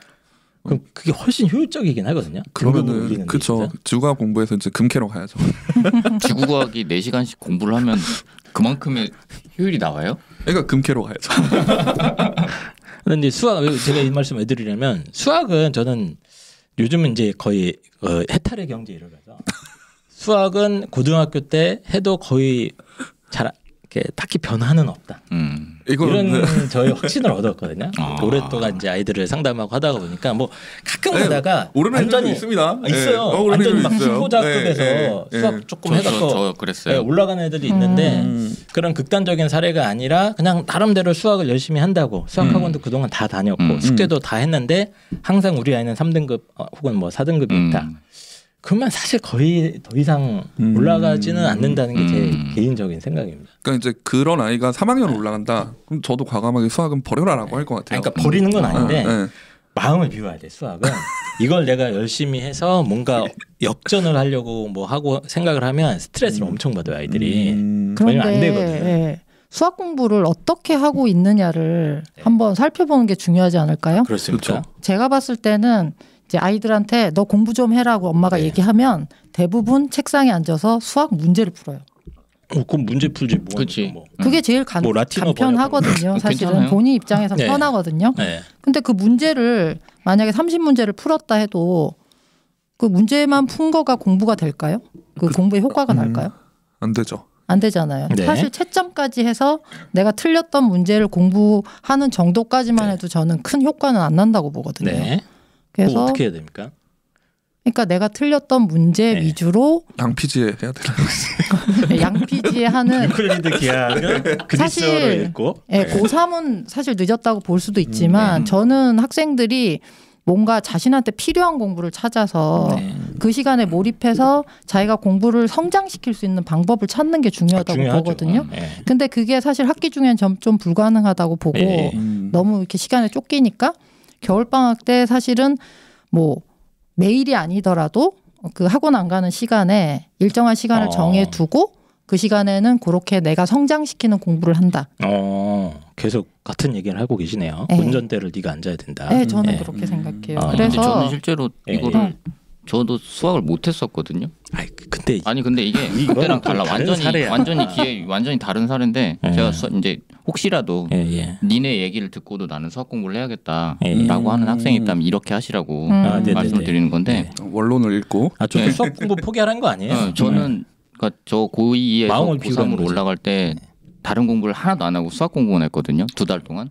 그럼 그게 훨씬 효율적이긴 하거든요. 그러면은 그렇죠. 지구과학 공부해서 이제 금캐러 가야죠. 지구과학이 4시간씩 공부를 하면 그만큼의 효율이 나와요? 그러니까 금캐러 가야죠. 근데 이제 수학 제가 이 말씀을 드리려면 수학은 저는 요즘은 이제 거의 해탈의 경지에 이르러서 수학은 고등학교 때 해도 거의 잘 이렇게 딱히 변화는 없다. 이런 저희 확신을 얻었거든요. 오랫동안 이제 아이들을 상담하고 하다가 보니까 뭐 가끔 가다가 완전히 있습니다. 있어요. 완전히 막 수포자급에서 수학 조금 해갖고 올라가는 애들이 있는데 그런 극단적인 사례가 아니라 그냥 나름대로 수학을 열심히 한다고 수학학원도 그동안 다 다녔고 숙제도 다 했는데 항상 우리 아이는 3등급 혹은 뭐 4등급이 있다. 그러면 사실 거의 더 이상 올라가지는 않는다는 게 제 개인적인 생각입니다. 그러니까 이제 그런 아이가 3학년 올라간다. 그럼 저도 과감하게 수학은 버려라라고 할 것 같아요. 그러니까 버리는 건 아닌데 마음을 비워야 돼. 수학은 이걸 내가 열심히 해서 뭔가 역전을 하려고 뭐 하고 생각을 하면 스트레스를 엄청 받아요 아이들이. 그런데 안 되거든요. 수학 공부를 어떻게 하고 있느냐를 한번 살펴보는 게 중요하지 않을까요? 그렇습니까? 그렇죠. 제가 봤을 때는 이제 아이들한테 너 공부 좀 해라고 엄마가 얘기하면 대부분 책상에 앉아서 수학 문제를 풀어요. 그럼 문제 풀지 뭐. 그렇지. 그게 제일 간편하거든요. 사실은 괜찮아요. 본인 입장에서 편하거든요. 근데 그 문제를 만약에 30문제를 풀었다 해도 그 문제만 푼 거가 공부가 될까요? 그 공부에 효과가 날까요? 안 되죠. 안 되잖아요. 네. 사실 채점까지 해서 내가 틀렸던 문제를 공부하는 정도까지만 해도 저는 큰 효과는 안 난다고 보거든요. 네. 그래서 어떻게 해야 됩니까? 그러니까 내가 틀렸던 문제 위주로 양피지에 해야 되나? 양피지에 하는 유클리드 기하학은 그리스어로 읽고 고3은 사실 늦었다고 볼 수도 있지만 저는 학생들이 뭔가 자신한테 필요한 공부를 찾아서 그 시간에 몰입해서 자기가 공부를 성장시킬 수 있는 방법을 찾는 게 중요하다고 보거든요. 근데 그게 사실 학기 중엔 좀 불가능하다고 보고 너무 이렇게 시간에 쫓기니까 겨울방학 때 사실은 뭐 매일이 아니더라도 그 학원 안 가는 시간에 일정한 시간을 정해두고 그 시간에는 그렇게 내가 성장시키는 공부를 한다. 계속 같은 얘기를 하고 계시네요. 운전대를 네가 앉아야 된다. 네, 저는 그렇게 생각해요. 그래서 저는 실제로 이거를 저도 수학을 못했었거든요. 근데 이게 그때랑 달라. 완전히 다른 사례인데 제가 이제 혹시라도 니네 얘기를 듣고도 나는 수학 공부를 해야겠다라고 하는 학생이 있다면 이렇게 하시라고 말씀을 드리는 건데 원론을 읽고 좀 수학 공부 포기하라는 거 아니에요? 저는 그러니까 저 고2에서 고3으로 올라갈 때 다른 공부를 하나도 안 하고 수학 공부만 했거든요. 2달 동안.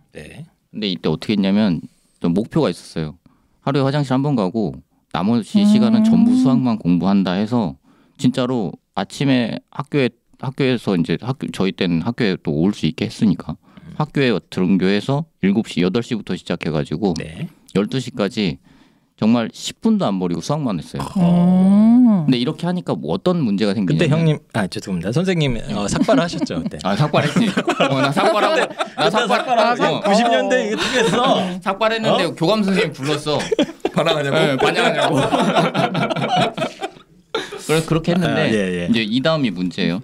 근데 이때 어떻게 했냐면 좀 목표가 있었어요. 하루에 화장실 한 번 가고 나머지 시간은 전부 수학만 공부한다 해서 진짜로 아침에 학교에서 이제 저희 때는 학교에 또 올 수 있게 했으니까 학교에 등교해서 7시 8시부터 시작해가지고 12시까지 정말 10분도 안 버리고 수학만 했어요. 근데 이렇게 하니까 뭐 어떤 문제가 생기냐면 근데 형님 죄송합니다. 선생님 삭발을 하셨죠 그때. 삭발했지. 나 삭발하고 90년대 이게 특이했어. 삭발했는데 교감 선생님 불렀어. 반항하냐고. 반항하냐고. 그래서 그렇게 했는데 이제 이 다음이 문제예요.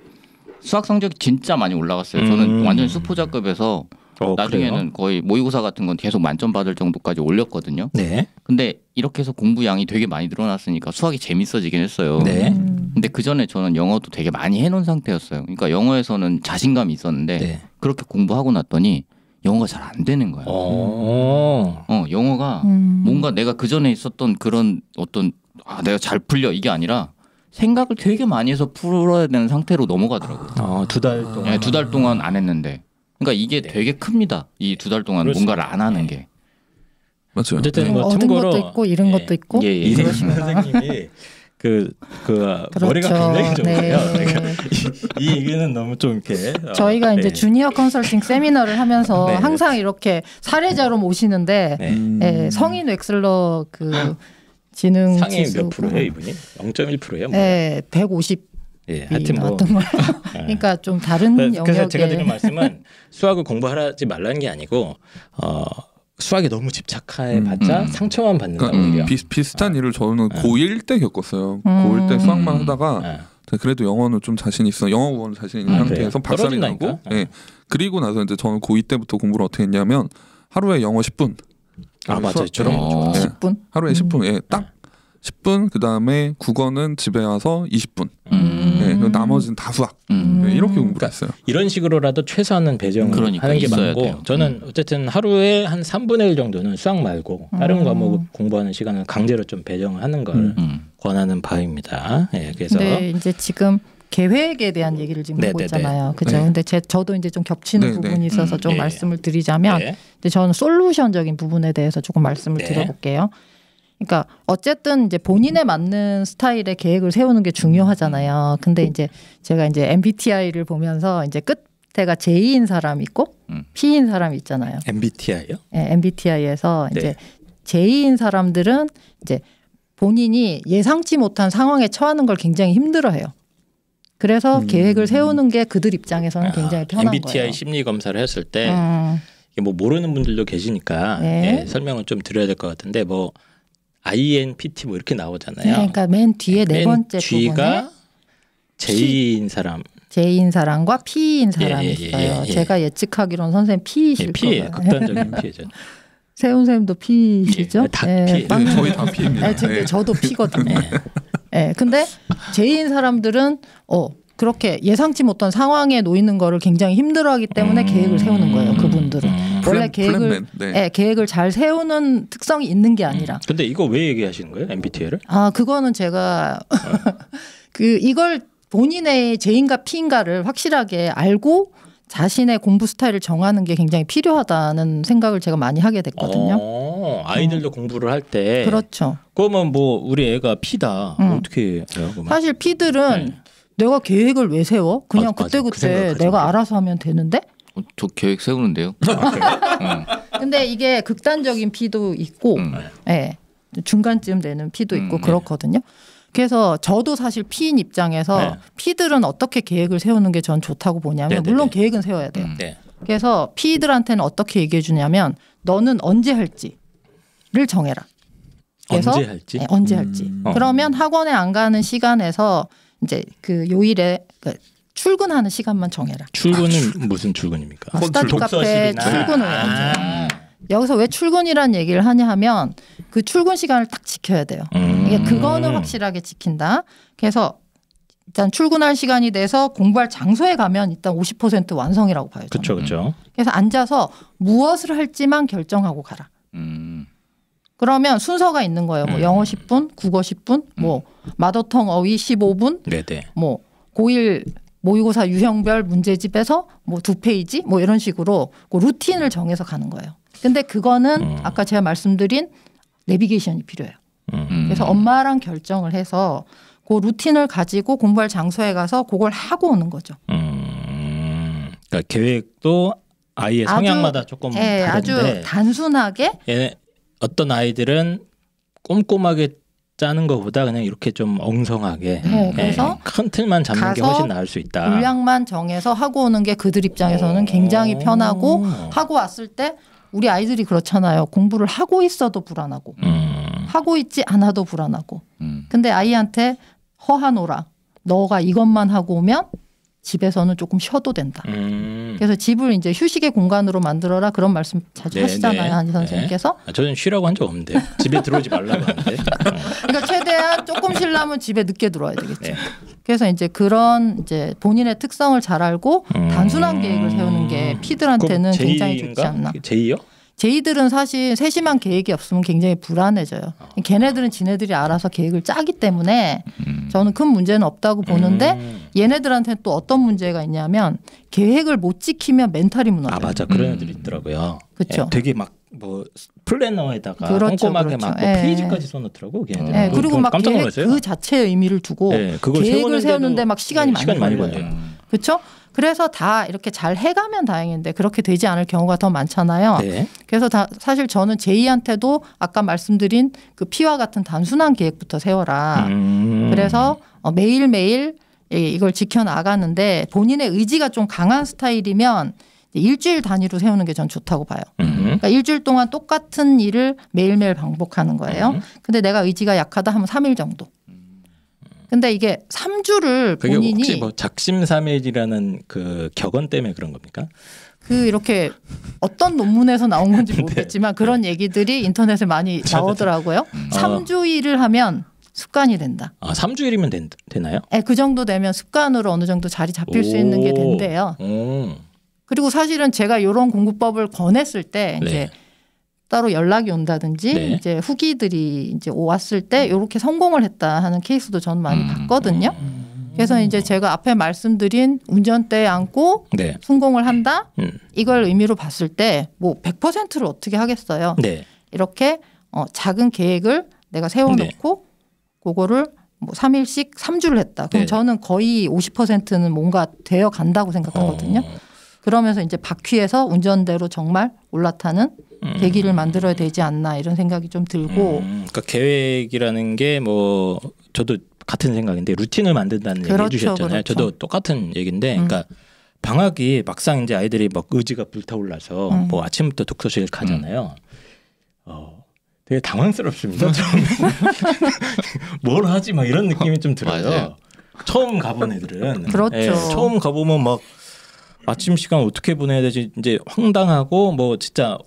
수학 성적이 진짜 많이 올라갔어요. 저는 완전 수포자급에서 나중에는 그래요? 거의 모의고사 같은 건 계속 만점 받을 정도까지 올렸거든요. 근데 이렇게 해서 공부량이 되게 많이 늘어났으니까 수학이 재밌어지긴 했어요. 근데 그 전에 저는 영어도 되게 많이 해놓은 상태였어요. 그러니까 영어에서는 자신감이 있었는데 그렇게 공부하고 났더니 영어가 잘 안 되는 거예요. 영어가 뭔가 내가 그 전에 있었던 그런 어떤 내가 잘 풀려 이게 아니라 생각을 되게 많이 해서 풀어야 되는 상태로 넘어가더라고요. 2달 동안. 네, 2달 동안 안 했는데. 그러니까 이게 되게 큽니다. 이 2달 동안 뭔가를 안 하는 게. 맞죠. 어쨌든 뭐 얻은 참고로 것도 있고 잃은 것도 있고. 이세근 선생님이 머리가 굉장히 좋으세요. 이 얘기는 너무 좀 이렇게 저희가 이제 주니어 컨설팅 세미나를 하면서 항상 이렇게 사례자로 모시는데 성인 웩슬러 그 지능 상위 지수 몇 프로예요 이분이? 0.1%예요? 네, 150. 하여튼 뭐 그러니까 좀 다른 영역에. 그래서 제가 드리는 말씀은 수학을 공부하지 말라는 게 아니고 수학에 너무 집착해봤자 상처만 받는다고 해요. 비슷한 일을 저는 고1 때 겪었어요. 고1 때 수학만 하다가 그래도 영어는 좀 자신 있어. 영어 국어는 자신 있는 상태에서 박살이 나고 그리고 나서 이제 저는 고2 때부터 공부를 어떻게 했냐면 하루에 영어 10분. 맞아요. 10분? 하루에 10분. 딱 10분. 그다음에 국어는 집에 와서 20분. 나머지는 다 수학. 이렇게 공부를 했어요. 이런 식으로라도 최소한은 배정을 하는 게 맞고 돼요. 저는 어쨌든 하루에 한 3분의 1 정도는 수학 말고 다른 과목 공부하는 시간을 강제로 좀 배정을 하는 걸 권하는 바입니다. 예, 그래서 네, 이제 지금 계획에 대한 얘기를 지금 하고 있잖아요. 그죠? 근데 저도 이제 좀 겹치는 부분이 있어서 좀 말씀을 드리자면, 근데 저는 솔루션적인 부분에 대해서 조금 말씀을 드려볼게요. 그러니까 어쨌든 이제 본인에 맞는 스타일의 계획을 세우는 게 중요하잖아요. 근데 이제 제가 이제 MBTI를 보면서 이제 끝에가 J인 사람 있고 P인 사람 있잖아요. MBTI요? 네, MBTI에서 이제 J인 사람들은 이제 본인이 예상치 못한 상황에 처하는 걸 굉장히 힘들어해요. 그래서 계획을 세우는 게 그들 입장에서는 굉장히 편한 MBTI 거예요. 심리 검사를 했을 때 뭐 모르는 분들도 계시니까 설명을 좀 드려야 될 것 같은데 뭐 INPT 뭐 이렇게 나오잖아요. 네, 그러니까 맨 뒤에 네 번째 G가 J인 사람, J인 사람과 P인 사람이 있어요. 제가 예측하기로는 선생님 P이실 거예요. 극단적인 P죠. 세훈 쌤도 P시죠? 다 P. 저희 다 P입니다. 저도 P거든요. 근데 J인 사람들은 그렇게 예상치 못한 상황에 놓이는 거를 굉장히 힘들어하기 때문에 계획을 세우는 거예요. 그분들은 원래 계획을 잘 세우는 특성이 있는 게 아니라. 근데 이거 왜 얘기하시는 거예요? MBTI를? 그거는 제가 이걸 본인의 J인가 P인가를 확실하게 알고 자신의 공부 스타일을 정하는 게 굉장히 필요하다는 생각을 제가 많이 하게 됐거든요. 아이들도 공부를 할 때. 그렇죠. 그러면 뭐 우리 애가 P다. 어떻게 해요? 그러면? 사실 P들은 내가 계획을 왜 세워? 그냥 그때그때 내가 알아서 하면 되는데? 저 계획 세우는데요. 근데 이게 극단적인 P도 있고 중간쯤 되는 P도 있고 그렇거든요. 그래서 저도 사실 P인 입장에서 P들은 어떻게 계획을 세우는 게 전 좋다고 보냐면 물론 계획은 세워야 돼요. 그래서 P들한테는 어떻게 얘기해 주냐면 너는 언제 할지를 정해라. 그래서 언제 할지. 그러면 학원에 안 가는 시간에서 이제 그 요일에 출근하는 시간만 정해라. 출근은 무슨 출근입니까? 스타트 카페 출근을 해야죠. 여기서 왜 출근이라는 얘기를 하냐 하면 그 출근 시간을 딱 지켜야 돼요. 이게 그거는 확실하게 지킨다. 그래서 일단 출근할 시간이 돼서 공부할 장소에 가면 일단 50% 완성이라고 봐요. 그렇죠. 그래서 앉아서 무엇을 할지만 결정하고 가라. 그러면 순서가 있는 거예요. 뭐 영어 10분, 국어 10분, 뭐 마더텅 어휘 15분, 뭐 고1 모의고사 유형별 문제집에서 뭐 2페이지 뭐 이런 식으로 그 루틴을 정해서 가는 거예요. 근데 그거는 아까 제가 말씀드린 내비게이션이 필요해요. 그래서 엄마랑 결정을 해서 그 루틴을 가지고 공부할 장소에 가서 그걸 하고 오는 거죠. 그러니까 계획도 아이의 성향마다 조금 다른데 아주 단순하게 어떤 아이들은 꼼꼼하게 짜는 것보다 그냥 이렇게 좀 엉성하게 그래서 큰 틀만 잡는 게 훨씬 나을 수 있다. 분량만 정해서 하고 오는 게 그들 입장에서는 굉장히 편하고 하고 왔을 때 우리 아이들이 그렇잖아요. 공부를 하고 있어도 불안하고 하고 있지 않아도 불안하고 근데 아이한테 허하노라. 너가 이것만 하고 오면 집에서는 조금 쉬어도 된다. 그래서 집을 이제 휴식의 공간으로 만들어라 그런 말씀 자주 하시잖아요. 한희 선생님께서. 저는 쉬라고 한 적 없는데 집에 들어오지 말라고 하는데. 그러니까 최대한 조금 쉬려면 집에 늦게 들어와야 되겠죠. 그래서 이제 그런 이제 본인의 특성을 잘 알고 단순한 계획을 세우는 게 P들한테는 굉장히 좋지 않나. J요? J들은 사실 세심한 계획이 없으면 굉장히 불안해져요. 걔네들은 지네들이 알아서 계획을 짜기 때문에 저는 큰 문제는 없다고 보는데 얘네들한테는 또 어떤 문제가 있냐면 계획을 못 지키면 멘탈이 무너져요. 맞아. 그런 애들이 있더라고요. 그렇죠. 되게 막 뭐 플래너에다가 꼼꼼하게 막 페이지까지 써놓더라고. 걔네들. 그리고 막 계획 그 자체의 의미를 두고 계획을 세우는데 막 시간이 많이 걸려요. 그렇죠? 그래서 다 이렇게 잘 해가면 다행인데 그렇게 되지 않을 경우가 더 많잖아요. 그래서 사실 저는 제이한테도 아까 말씀드린 그 P와 같은 단순한 계획부터 세워라. 그래서 매일매일 이걸 지켜나가는데 본인의 의지가 좀 강한 스타일이면 일주일 단위로 세우는 게 전 좋다고 봐요. 그러니까 일주일 동안 똑같은 일을 매일매일 반복하는 거예요. 근데 내가 의지가 약하다 하면 3일 정도. 근데 이게 3주를 본인이 그게 혹시 뭐 작심삼일이라는 그 격언 때문에 그런 겁니까? 그 이렇게 어떤 논문에서 나온 건지 모르겠지만 그런 얘기들이 인터넷에 많이 나오더라고요. 3주일을 하면 습관이 된다. 3주일이면 되나요? 네, 그 정도 되면 습관으로 어느 정도 자리 잡힐 수 있는 게 된대요. 그리고 사실은 제가 이런 공부법을 권했을 때 이제 따로 연락이 온다든지 네. 이제 후기들이 이제 왔을 때 이렇게 성공을 했다 하는 케이스도 저는 많이 봤거든요. 그래서 이제 제가 앞에 말씀드린 운전대에 앉고 네. 성공을 한다 이걸 의미로 봤을 때 뭐 100%를 어떻게 하겠어요. 네. 이렇게 작은 계획을 내가 세워놓고 그거를 뭐 3일씩 3주를 했다. 그럼 네. 저는 거의 50%는 뭔가 되어 간다고 생각하거든요. 그러면서 이제 바퀴에서 운전대로 정말 올라타는 계기를 만들어야 되지 않나 이런 생각이 좀 들고. 그러니까 계획이라는 게 뭐 저도 같은 생각인데 루틴을 만든다는 얘기 그렇죠, 해주셨잖아요. 그렇죠. 저도 똑같은 얘기인데, 그러니까 방학이 막상 이제 아이들이 막 의지가 불타올라서 뭐 아침부터 독서실 가잖아요. 되게 당황스럽습니다. 처음에 뭘 하지 막 이런 느낌이 좀 들어요. 맞아요. 처음 가본 애들은 그렇죠. 예, 처음 가보면 막 아침 시간 어떻게 보내야 되지 이제 황당하고 뭐 진짜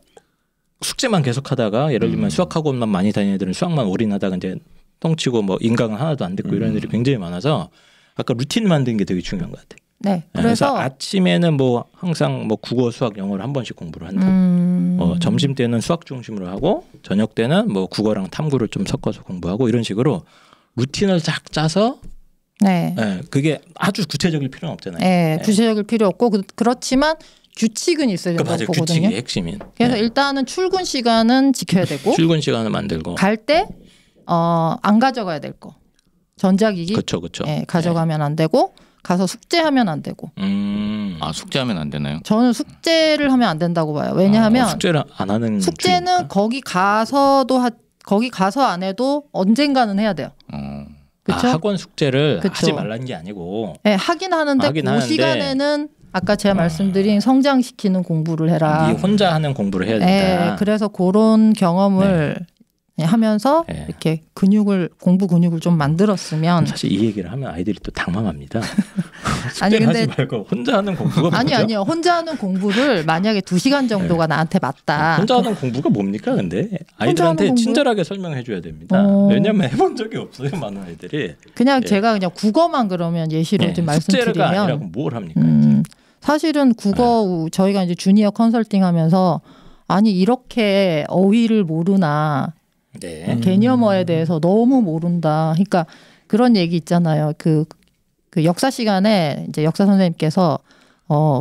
숙제만 계속하다가 예를 들면 수학학원만 많이 다니는 애들은 수학만 올인하다가 이제 똥치고 뭐 인강은 하나도 안 듣고 이런 애들이 굉장히 많아서 아까 루틴 만드는 게 되게 중요한 것 같아요. 네. 그래서 그래서 아침에는 뭐 항상 뭐 국어, 수학, 영어를 한 번씩 공부를 한다. 점심 때는 수학 중심으로 하고 저녁 때는 뭐 국어랑 탐구를 좀 섞어서 공부하고 이런 식으로 루틴을 쫙 짜서 네. 네, 그게 아주 구체적일 필요는 없잖아요. 네. 구체적일 필요 없고 그렇지만 규칙은 있어야 된다고 맞아요. 보거든요. 규칙이 핵심인. 그래서 일단은 출근 시간은 지켜야 되고 출근 시간을 만들고 갈 때 안 가져가야 될 거. 전자기기 그렇죠. 가져가면 안 되고 가서 숙제하면 안 되고. 아 숙제하면 안 되나요? 저는 숙제를 하면 안 된다고 봐요. 왜냐하면 숙제를 안 하는 숙제는 주의니까? 거기 가서 안 해도 언젠가는 해야 돼요. 그렇죠? 학원 숙제를 그쵸. 하지 말라는 게 아니고 네, 하긴 하는데 그 시간에는 아까 제가 말씀드린 성장시키는 공부를 해라. 네 혼자 하는 공부를 해야 된다. 네, 그래서 그런 경험을 하면서 이렇게 공부 근육을 좀 만들었으면 사실 이 얘기를 하면 아이들이 또 당황합니다. 아니 근데 하지 말고 혼자 하는 공부가 뭐죠? 아니요 혼자 하는 공부를 만약에 2시간 정도가 나한테 맞다. 혼자 하는 공부가 뭡니까 근데 아이들한테 친절하게 설명해 줘야 됩니다. 왜냐면 해본 적이 없어요 많은 아이들이. 그냥 제가 그냥 국어만 그러면 예시로 좀 말씀드리면 숙제가 아니라고 뭘 합니까? 사실은 국어 저희가 이제 주니어 컨설팅하면서 아니 이렇게 어휘를 모르나 개념어에 대해서 너무 모른다. 그러니까 그런 얘기 있잖아요. 그 역사 시간에 이제 역사 선생님께서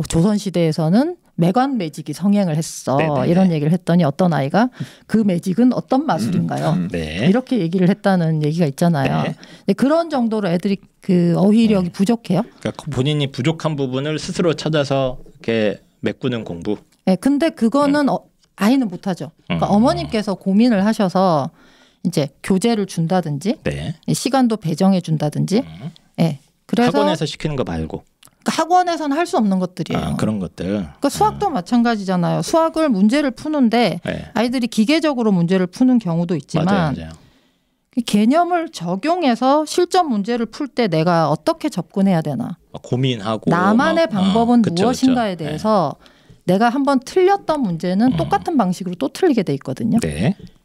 조선 시대에서는 매관매직이 성행을 했어. 네네네. 이런 얘기를 했더니 어떤 아이가 그 매직은 어떤 마술인가요? 이렇게 얘기를 했다는 얘기가 있잖아요. 네. 그런 정도로 애들이 그 어휘력이 부족해요. 그러니까 본인이 부족한 부분을 스스로 찾아서 이렇게 메꾸는 공부. 네, 근데 그거는 아이는 못하죠. 그러니까 어머님께서 고민을 하셔서 이제 교재를 준다든지 시간도 배정해 준다든지. 네. 그래서 학원에서 시키는 거 말고. 그러니까 학원에서는 할 수 없는 것들이에요. 그런 것들. 그러니까 수학도 마찬가지잖아요. 수학을 문제를 푸는데 아이들이 기계적으로 문제를 푸는 경우도 있지만 맞아요. 그 개념을 적용해서 실전 문제를 풀 때 내가 어떻게 접근해야 되나. 고민하고. 나만의 방법은 그쵸, 무엇인가에 대해서 내가 한번 틀렸던 문제는 똑같은 방식으로 또 틀리게 돼 있거든요.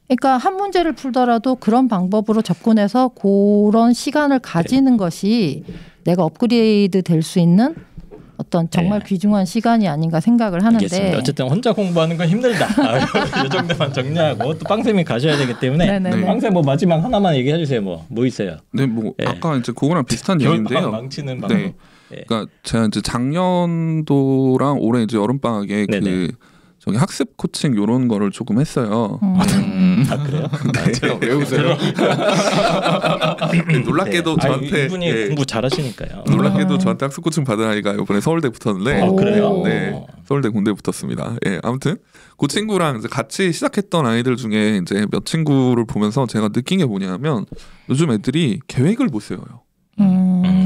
그러니까 한 문제를 풀더라도 그런 방법으로 접근해서 그런 시간을 가지는 것이 내가 업그레이드 될 수 있는 어떤 정말 귀중한 시간이 아닌가 생각을 하는데. 알겠습니다. 어쨌든 혼자 공부하는 건 힘들다. 이 정도만 정리하고 또 빵쌤이 가셔야 되기 때문에 빵쌤 뭐 마지막 하나만 얘기해 주세요. 뭐 있어요? 네, 뭐 아까 이제 그거랑 비슷한 얘기인데요. 망치는 방법. 그러니까 제가 이제 작년도랑 올해 이제 여름 방학에 저기 학습 코칭 이런 거를 조금 했어요. 그래요? 제가 왜 웃어요? 놀랍게도 저한테 이분이 공부 잘하시니까요. 놀랍게도 저한테 학습 코칭 받은 아이가 이번에 서울대 붙었는데. 그래요? 네, 서울대 공대 붙었습니다. 아무튼 그 친구랑 이제 같이 시작했던 아이들 중에 이제 몇 친구를 보면서 제가 느낀 게 뭐냐면 요즘 애들이 계획을 못 세워요.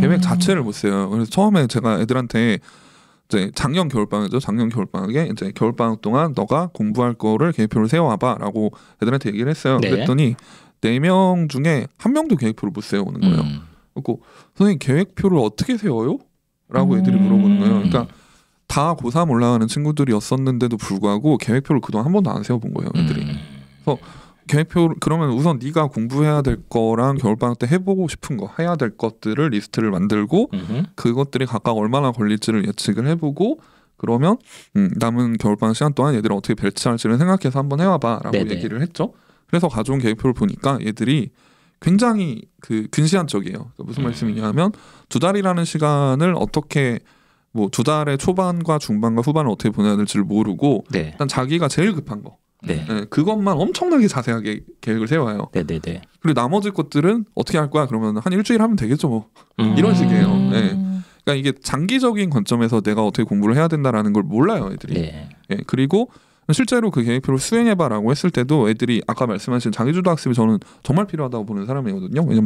계획 자체를 못 세워요. 그래서 처음에 제가 애들한테 이제 작년 겨울방학이죠. 작년 겨울방학에 이제 겨울방학 동안 너가 공부할 거를 계획표를 세워와봐라고 애들한테 얘기를 했어요. 그랬더니 4명 중에 1명도 계획표를 못 세워오는 거예요. 그리고 선생님 계획표를 어떻게 세워요? 라고 애들이 물어보는 거예요. 그러니까 다 고3 올라가는 친구들이었었는데도 불구하고 계획표를 그동안 한 번도 안 세워본 거예요. 애들이. 그래서 계획표 그러면 우선 네가 공부해야 될 거랑 겨울방학 때 해보고 싶은 거 해야 될 것들을 리스트를 만들고 그것들이 각각 얼마나 걸릴지를 예측을 해보고 그러면 남은 겨울방학 시간 동안 얘들을 어떻게 배치할지를 생각해서 한번 해와봐라고 네네. 얘기를 했죠. 그래서 가져온 계획표를 보니까 얘들이 굉장히 그 근시안적이에요. 무슨 말씀이냐면 2달이라는 시간을 어떻게 뭐 2달의 초반과 중반과 후반을 어떻게 보내야 될지를 모르고 네. 일단 자기가 제일 급한 거 네. 네, 그것만 엄청나게 자세하게 계획을 세워요. 네네네. 그리고 나머지 것들은 어떻게 할 거야? 그러면 한 일주일 하면 되겠죠 뭐. 이런 식이에요. 네. 그러니까 이게 장기적인 관점에서 내가 어떻게 공부를 해야 된다라는 걸 몰라요 애들이. 네. 네, 그리고 실제로 그 계획표를 수행해봐라고 했을 때도 애들이 아까 말씀하신 자기주도 학습이 저는 정말 필요하다고 보는 사람이거든요. 왜냐면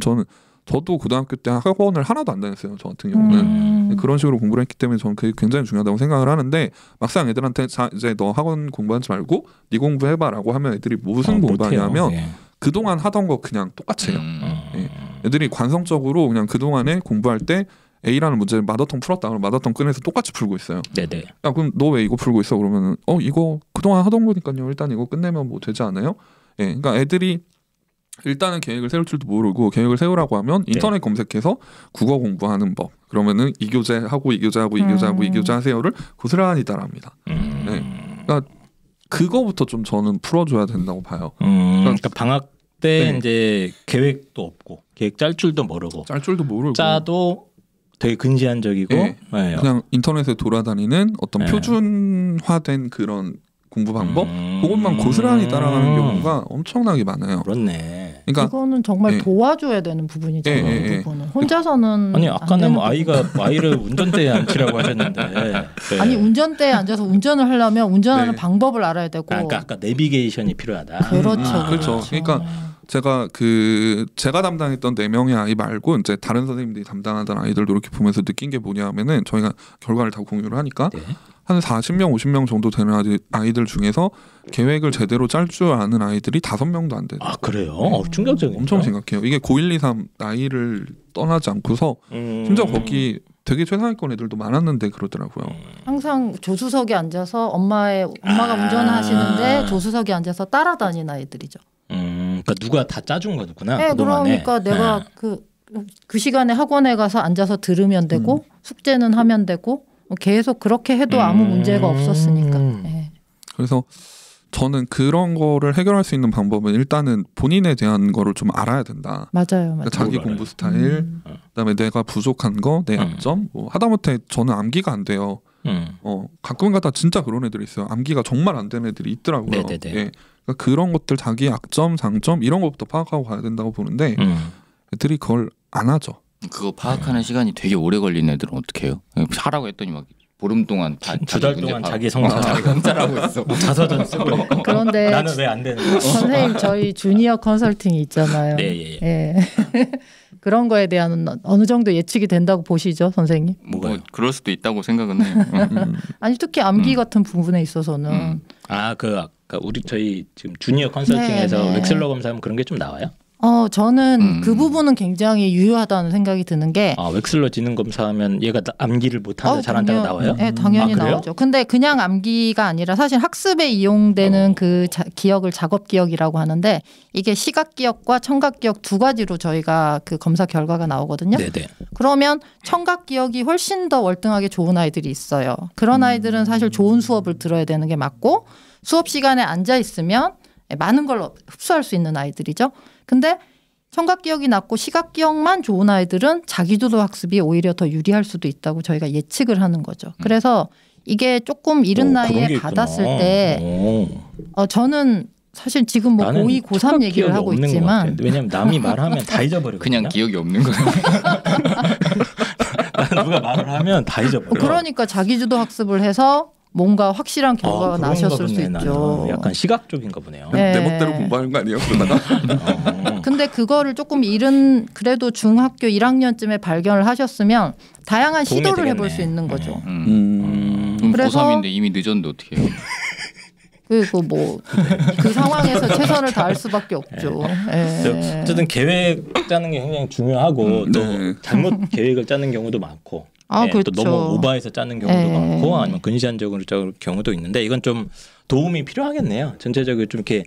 저도 고등학교 때 학원을 하나도 안 다녔어요. 저 같은 경우는 그런 식으로 공부를 했기 때문에 저는 그게 굉장히 중요하다고 생각을 하는데 막상 애들한테 이제 너 학원 공부하지 말고 네 공부해봐라고 하면 애들이 무슨 공부하냐면 네. 그동안 하던 거 그냥 똑같이 해요. 네. 애들이 관성적으로 그냥 그동안에 공부할 때 A라는 문제를 마더텅 풀었다 그러면 마더텅 꺼내서 똑같이 풀고 있어요. 네네. 야 그럼 너 왜 이거 풀고 있어? 그러면은 이거 그동안 하던 거니까요. 일단 이거 끝내면 뭐 되지 않아요? 예, 그러니까 애들이 일단은 계획을 세울 줄도 모르고 계획을 세우라고 하면 인터넷 검색해서 국어 공부하는 법 그러면은 이 교재 하고 이 교재 하고 이 교재 하고 이 교재 하세요를 고스란히 따라합니다. 네. 그러니까 그거부터 좀 저는 풀어줘야 된다고 봐요. 그러니까 방학 때 네. 이제 계획도 없고 계획 짤 줄도 모르고 짤 줄도 모르고 짜도 되게 근시안적이고 네. 네. 그냥 인터넷에 돌아다니는 어떤 네. 표준화된 그런 공부 방법 그것만 고스란히 따라가는 경우가 엄청나게 많아요. 그렇네. 그러니까 이거는 정말 예. 도와줘야 되는 부분이잖아요. 예, 예, 그 예. 부분은 혼자서는 아니 안 아까는 되는 뭐 아이를 운전대에 앉히라고 하셨는데 네. 아니 운전대에 앉아서 운전을 하려면 운전하는 네. 방법을 알아야 되고 그러니까 아까 내비게이션이 필요하다. 그렇죠. 그렇죠. 그러니까 제가 담당했던 4명의 아이 말고 이제 다른 선생님들이 담당하던 아이들도 이렇게 보면서 느낀 게 뭐냐면은 저희가 결과를 다 공유를 하니까 네. 한 40명, 50명 정도 되는 아이들 중에서 계획을 제대로 짤 줄 아는 아이들이 5명도 안 돼요. 아 그래요? 충격적이네요. 엄청 심각해요. 이게 고1, 2, 3 나이를 떠나지 않고서 심지어 거기 되게 최상위권 애들도 많았는데 그러더라고요. 항상 조수석에 앉아서 엄마가 운전하시는데 조수석에 앉아서 따라다니는 아이들이죠. 그러니까 누가 다 짜준 거구나. 네, 그동안에. 그러니까 내가 그 시간에 학원에 가서 앉아서 들으면 되고 숙제는 하면 되고 계속 그렇게 해도 아무 문제가 없었으니까. 네. 그래서 저는 그런 거를 해결할 수 있는 방법은 일단은 본인에 대한 거를 좀 알아야 된다. 맞아요. 그러니까 자기 공부 스타일, 그다음에 내가 부족한 거, 내 약점. 뭐 하다못해 저는 암기가 안 돼요. 가끔가다 진짜 그런 애들이 있어요. 암기가 정말 안 되는 애들이 있더라고요. 네네네. 예. 그러니까 그런 것들 자기 약점, 장점 이런 것부터 파악하고 가야 된다고 보는데 애들이 그걸 안 하죠. 그거 파악하는 시간이 되게 오래 걸리는 애들은 어떻게 해요? 하라고 했더니 막 보름 동안 2달 동안 자기 성적 자기가 응tar하고 있어. 자서전 쓰고 그런데 나는 왜 안 되는 거야? 선생님 저희 주니어 컨설팅이 있잖아요. 네, 예. 그런 거에 대한 어느 정도 예측이 된다고 보시죠, 선생님? 뭐 그럴 수도 있다고 생각은 해요. 아니 특히 암기 같은 부분에 있어서는 아까 저희 지금 주니어 컨설팅에서 네, 네. 엑셀러 검사하면 그런 게 좀 나와요? 저는 그 부분은 굉장히 유효하다는 생각이 드는 게 엑셀러 지능 검사하면 얘가 암기를 못하는데 잘한다고 나와요? 네, 당연히 그래요? 나오죠. 근데 그냥 암기가 아니라 사실 학습에 이용되는 그 기억을 작업 기억이라고 하는데 이게 시각 기억과 청각 기억 두 가지로 저희가 그 검사 결과가 나오거든요. 네네. 그러면 청각 기억이 훨씬 더 월등하게 좋은 아이들이 있어요. 그런 아이들은 사실 좋은 수업을 들어야 되는 게 맞고 수업 시간에 앉아 있으면 많은 걸 흡수할 수 있는 아이들이죠. 근데 청각 기억이 낮고 시각 기억만 좋은 아이들은 자기주도 학습이 오히려 더 유리할 수도 있다고 저희가 예측을 하는 거죠. 그래서 이게 조금 이른 나이에 받았을 때 저는 사실 지금 뭐 고2, 고3 얘기를 하고 있지만 왜냐면 남이 말하면 다 잊어버리거든요. 그냥 기억이 없는 거예요. 누가 말을 하면 다 잊어버려. 그러니까 자기주도 학습을 해서 뭔가 확실한 결과가 나셨을 수 있죠. 약간 시각적인가 보네요. 네. 내 멋대로 공부하는 거 아니에요? 그러다가 근데 그거를 조금 이른 그래도 중학교 1학년쯤에 발견을 하셨으면 다양한 시도를 해볼 수 있는 거죠. 그래서 고3인데 이미 늦었는데 어떻게 해요? 그리고 뭐 그 상황에서 최선을 다할 수밖에 없죠. 예. 어쨌든 계획 짜는 게 굉장히 중요하고 또 네. 잘못 계획을 짜는 경우도 많고 그렇죠. 또 너무 오버해서 짜는 경우도 많고 아니면 근시안적으로 짜는 경우도 있는데 이건 좀 도움이 필요하겠네요. 전체적으로 좀 이렇게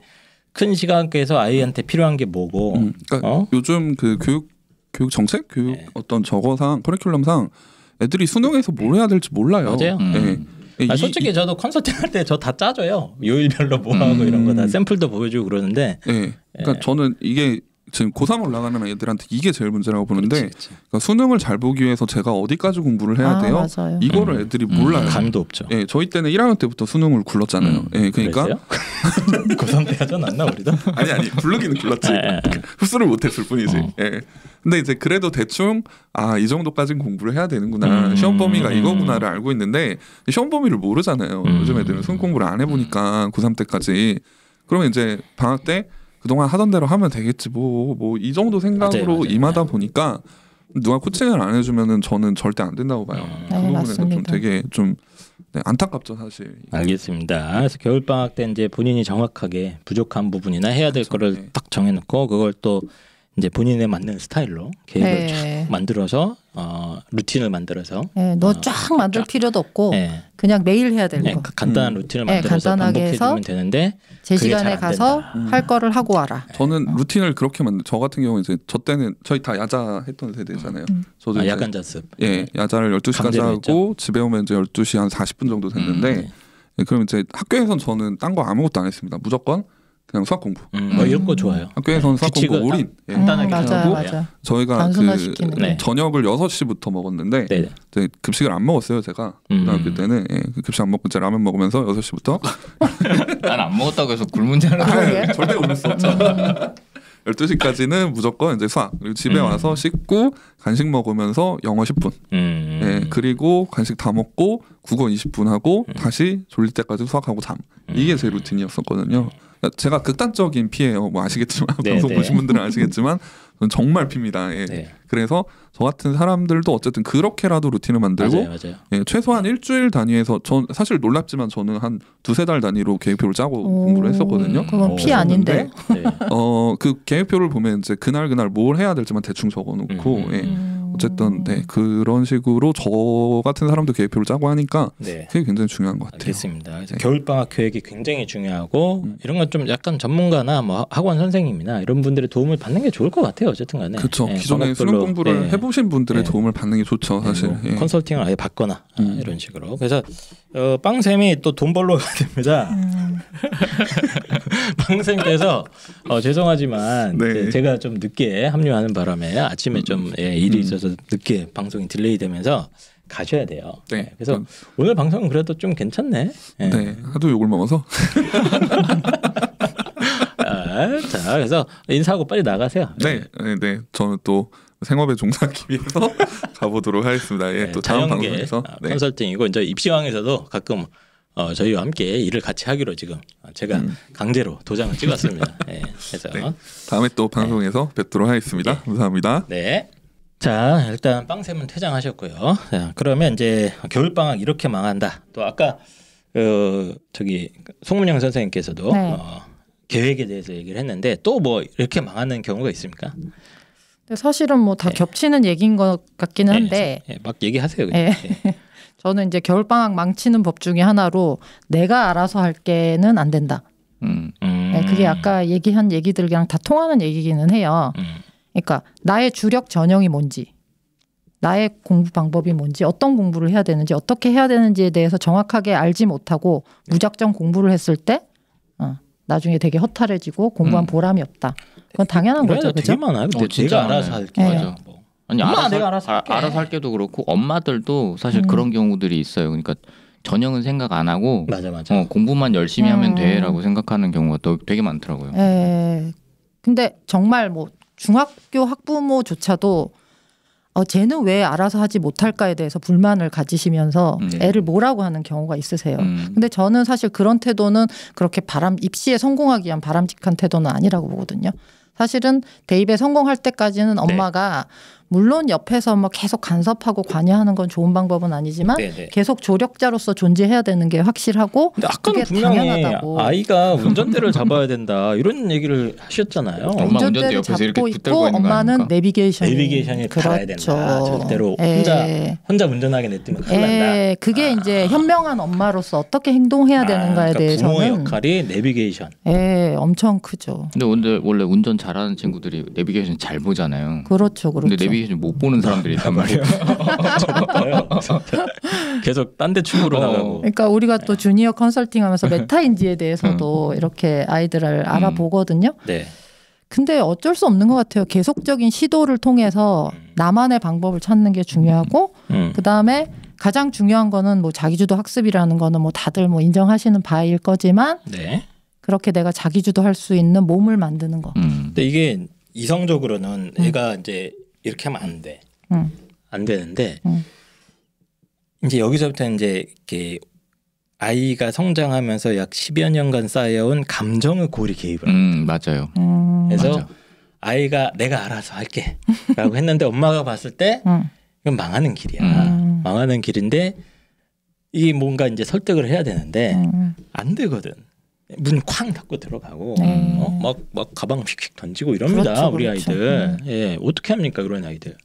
큰 시각에서 아이한테 필요한 게 뭐고 그러니까 요즘 그 교육 정책, 교육 어떤 적어상, 커리큘럼상 애들이 수능에서 뭘 해야 될지 몰라요. 맞아요. 네. 솔직히 저도 컨설팅 할 때 저 다 짜줘요. 요일별로 뭐 하고 이런 거 다 샘플도 보여주고 그러는데. 네. 그러니까 저는 이게 지금 고3 올라가는 애들한테 이게 제일 문제라고 보는데 그러니까 수능을 잘 보기 위해서 제가 어디까지 공부를 해야 돼요? 맞아요. 이거를 애들이 몰라요. 감도 없죠. 예, 저희 때는 1학년 때부터 수능을 굴렀잖아요. 예, 그러니까 고3 때 하지 않았나 우리도? 아니 굴르기는 굴렀지. 흡수를 못했을 뿐이지. 예. 근데 이제 그래도 대충 이 정도까지는 공부를 해야 되는구나. 시험 범위가 이거구나를 알고 있는데 시험 범위를 모르잖아요. 요즘 애들은 수능 공부를 안 해보니까 고3 때까지. 그러면 이제 방학 때 그동안 하던 대로 하면 되겠지 뭐 이 정도 생각으로 맞아요. 임하다 보니까 누가 코칭을 안 해주면은 저는 절대 안 된다고 봐요. 그 부분에서 좀 되게 좀 안타깝죠 사실. 알겠습니다. 그래서 겨울 방학 때 이제 본인이 정확하게 부족한 부분이나 해야 될 거를 딱 정해놓고 그걸 또 이제 본인에 맞는 스타일로 계획을 쫙 만들어서 루틴을 만들어서 너 쫙 만들 필요도 없고 그냥 매일 해야 될 거. 간단한 루틴을 만들어서 반복해주면 되는데 제 시간에 가서 할 거를 하고 와라. 저는 루틴을 그렇게 저 같은 경우 이제 저 때는 저희 다 야자 했던 세대잖아요. 저도 야간 자습. 야자를 12시까지 하고 했죠? 집에 오면 이제 12시 한 40분 정도 됐는데 그럼 이제 학교에선 저는 딴 거 아무것도 안 했습니다. 무조건 그냥 수학 공부. 이런 거 좋아요. 학교에서는 수학 공부 올인. 간단하게 하고 맞아. 저희가 저녁을 6시부터 먹었는데 이제 급식을 안 먹었어요 제가. 고등학교 때는 급식 안 먹고 이제 라면 먹으면서 6시부터 난 안 먹었다고 해서 굶은 줄 알았는데 절대 굶을 수 없죠. 12시까지는 무조건 이제 수학. 그리고 집에 와서 씻고 간식 먹으면서 영어 10분. 그리고 간식 다 먹고 국어 20분 하고 다시 졸릴 때까지 수학하고 잠. 이게 제 루틴이었었거든요. 제가 극단적인 피예요. 뭐 아시겠지만 방송 보신 분들은 아시겠지만 저는 정말 핍니다. 그래서 저 같은 사람들도 어쨌든 그렇게라도 루틴을 만들고 맞아요. 최소한 일주일 단위에서 전 사실 놀랍지만 저는 한 2-3달 단위로 계획표를 짜고 공부를 했었거든요. 그건 피 아닌데. 그 계획표를 보면 이제 그날 뭘 해야 될지만 대충 적어놓고 어쨌든 그런 식으로 저 같은 사람도 계획표를 짜고 하니까 그게 굉장히 중요한 것 같아요. 알겠습니다. 그래서 겨울방학 계획이 굉장히 중요하고 이런 건 좀 약간 전문가나 뭐 학원 선생님이나 이런 분들의 도움을 받는 게 좋을 것 같아요. 어쨌든 간에. 그렇죠. 기존에 수능 공부를 해보신 분들의 도움을 받는 게 좋죠. 사실. 뭐 컨설팅을 아예 받거나 이런 식으로. 그래서 빵쌤이 또 돈 벌러 가야 됩니다. 빵쌤께서 죄송하지만 제가 좀 늦게 합류하는 바람에 아침에 좀 일이 있어서 늦게 방송이 딜레이 되면서 가셔야 돼요. 그래서 오늘 방송은 그래도 좀 괜찮네. 하도 욕을 먹어서. 자, 그래서 인사하고 빨리 나가세요. 네. 저는 또 생업에 종사하기 위해서 가보도록 하겠습니다. 또 다음 방송에서 컨설팅이고 이제 입시왕에서도 가끔 저희와 함께 일을 같이 하기로 지금 제가 강제로 도장을 찍었습니다. 그래서 다음에 또 방송에서 뵙도록 하겠습니다. 감사합니다. 네. 자, 일단 빵쌤은 퇴장하셨고요. 자, 그러면 이제 겨울방학 이렇게 망한다. 또 아까 저기 송문영 선생님께서도 계획에 대해서 얘기를 했는데 또 뭐 이렇게 망하는 경우가 있습니까? 사실은 뭐 다 겹치는 얘기인 것 같기는 한데 막 얘기하세요. 저는 이제 겨울방학 망치는 법 중에 하나로 내가 알아서 할게는 안 된다. 그게 아까 얘기한 얘기들이랑 다 통하는 얘기기는 해요. 그러니까 나의 주력 전형이 뭔지, 나의 공부 방법이 뭔지, 어떤 공부를 해야 되는지, 어떻게 해야 되는지에 대해서 정확하게 알지 못하고 무작정 공부를 했을 때 나중에 되게 허탈해지고 공부한 보람이 없다. 그건 당연한 거죠. 되게 그죠? 많아요. 내가 알아서 할게. 맞아. 아니 내가 알아서 할게도 그렇고 엄마들도 사실 그런 경우들이 있어요. 그러니까 전형은 생각 안 하고 맞아. 공부만 열심히 하면 돼라고 생각하는 경우가 또 되게 많더라고요. 근데 정말 뭐 중학교 학부모조차도 쟤는 왜 알아서 하지 못할까에 대해서 불만을 가지시면서 애를 뭐라고 하는 경우가 있으세요. 근데 저는 사실 그런 태도는 그렇게 입시에 성공하기 위한 바람직한 태도는 아니라고 보거든요. 사실은 대입에 성공할 때까지는 엄마가 물론 옆에서 뭐 계속 간섭하고 관여하는 건 좋은 방법은 아니지만 계속 조력자로서 존재해야 되는 게 확실하고 근데 아까는 분명히 당연하다고. 아이가 운전대를 잡아야 된다 이런 얘기를 하셨잖아요. 운전대를 잡고 있고 엄마는 내비게이션이 달아야 된다. 절대로 혼자 운전하게 냈으면 큰일 난다. 그게 이제 현명한 엄마로서 어떻게 행동해야 되는가에 대해서는 부모의 역할이 내비게이션. 엄청 크죠. 근데 원래 운전 잘하는 친구들이 내비게이션 잘 보잖아요. 그렇죠. 근데 내비게이션 내비게이션 못 보는 사람들이 있단 말이에요. 계속 딴 데 춤으로 나가고. 그러니까 우리가 또 주니어 컨설팅하면서 메타인지에 대해서도 이렇게 아이들을 알아보거든요. 네. 근데 어쩔 수 없는 것 같아요. 계속적인 시도를 통해서 나만의 방법을 찾는 게 중요하고 그 다음에 가장 중요한 거는 뭐 자기주도 학습이라는 거는 뭐 다들 뭐 인정하시는 바일 거지만 네. 그렇게 내가 자기주도 할 수 있는 몸을 만드는 거. 근데 이게 이성적으로는 애가 이제 이렇게 하면 안 돼. 안 되는데 이제 여기서부터 이제 이렇게 아이가 성장하면서 약 10여 년간 쌓여온 감정의 골이 개입을 합니다. 맞아요. 그래서 맞아. 아이가 내가 알아서 할게라고 했는데 엄마가 봤을 때 이건 망하는 길이야. 망하는 길인데 이게 뭔가 이제 설득을 해야 되는데 안 되거든. 문 쾅 닫고 들어가고 막 가방 휙휙 던지고 이럽니다. 그렇죠, 우리 그렇죠. 아이들. 예, 어떻게 합니까 그런 아이들?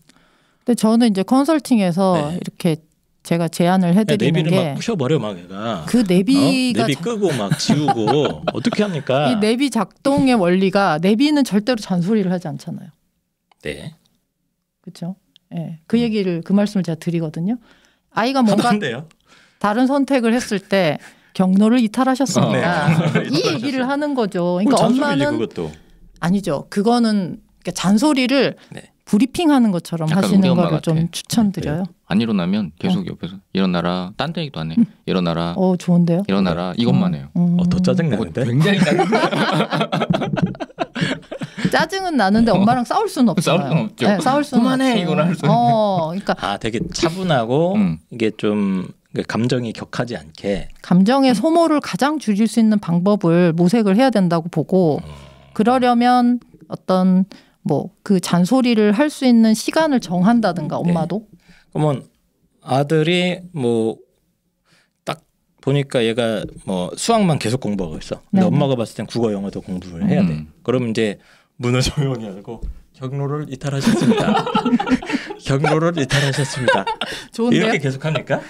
근데 저는 이제 컨설팅에서 이렇게 제가 제안을 해드리는 내비를 게 막 부셔버려 막 애가. 그 내비가 내비 끄고 막 지우고 어떻게 합니까? 이 내비 작동의 원리가 내비는 절대로 잔소리를 하지 않잖아요. 네. 그렇죠? 예. 그 얘기를 그 말씀을 제가 드리거든요. 아이가 뭔가 하던데요? 다른 선택을 했을 때 경로를 이탈하셨습니다. 이 얘기를 하는 거죠. 그러니까 잔소리지, 엄마는 그것도. 아니죠. 그거는 그러니까 잔소리를 브리핑하는 것처럼 하시는 거를 좀 추천드려요. 안 일어나면 계속 옆에서 일어나라. 딴 얘기도 안 해. 일어나라. 좋은데요? 일어나라. 이것만 해요. 더 짜증나는데? 굉장히 짜증은 나는데 엄마랑 싸울 수는 없어요. 싸울 수는 없죠. 네, 싸울 수는 그만해, 없어요. 이건 할 수 그러니까 되게 차분하고 이게 좀 감정이 격하지 않게 감정의 소모를 가장 줄일 수 있는 방법을 모색을 해야 된다고 보고 그러려면 어떤 뭐 그 잔소리를 할 수 있는 시간을 정한다든가 엄마도. 그러면 아들이 뭐 딱 보니까 얘가 뭐 수학만 계속 공부하고 있어. 근데 엄마가 봤을 땐 국어 영어도 공부를 해야 돼. 그럼 이제 문을 조용히 열고 경로를 이탈하셨습니다. 경로를 이탈하셨습니다. 좋은데요? 이렇게 계속 하니까.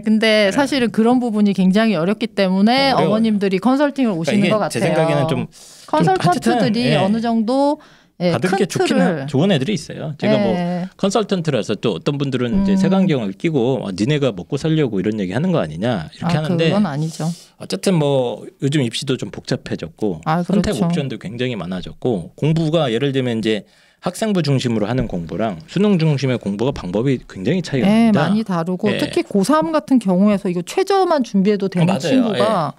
근데 사실은 그런 부분이 굉장히 어렵기 때문에 어머님들이 컨설팅을 오시는 그러니까 것 같아요. 제 생각에는 좀 컨설턴트들이 어느 정도 받은 게 좋긴 좋은 애들이 있어요. 제가 뭐 컨설턴트라서 또 어떤 분들은 이제 색안경을 끼고 니네가 먹고 살려고 이런 얘기 하는 거 아니냐 이렇게 하는데 그건 아니죠. 어쨌든 뭐 요즘 입시도 좀 복잡해졌고 선택 그렇죠. 옵션도 굉장히 많아졌고 공부가 예를 들면 이제 학생부 중심으로 하는 공부랑 수능 중심의 공부가 방법이 굉장히 차이가 납니다. 많이 다르고 특히 고3 같은 경우에서 이거 최저만 준비해도 되는 친구가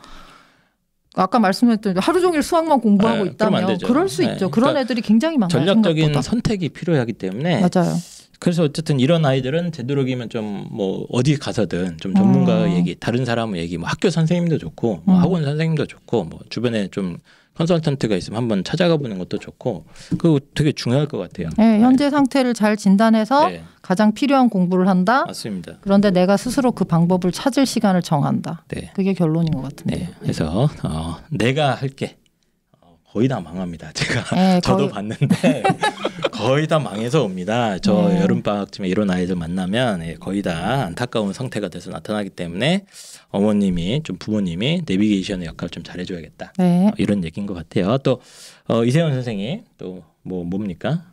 아까 말씀드렸던 하루 종일 수학만 공부하고 있다면 그럴 수 있죠. 그런 그러니까 애들이 굉장히 많아요. 전략적인 생각보다. 선택이 필요하기 때문에 맞아요. 그래서 어쨌든 이런 아이들은 되도록이면 좀 뭐 어디 가서든 좀 전문가 얘기, 다른 사람의 얘기, 뭐 학교 선생님도 좋고, 뭐 학원 선생님도 좋고, 뭐 주변에 좀 컨설턴트가 있으면 한번 찾아가 보는 것도 좋고, 그거 되게 중요할 것 같아요. 네, 현재 상태를 잘 진단해서 가장 필요한 공부를 한다. 맞습니다. 그런데 내가 스스로 그 방법을 찾을 시간을 정한다. 그게 결론인 것 같은데요. 그래서 내가 할게. 거의 다 망합니다. 제가 저도 봤는데 거의 다 망해서 옵니다. 저 여름방학쯤에 이런 아이들 만나면 거의 다 안타까운 상태가 돼서 나타나기 때문에 어머님이 좀 부모님이 내비게이션의 역할을 좀 잘해줘야겠다. 이런 얘기인 것 같아요. 또 이세훈 선생님 또 뭡니까?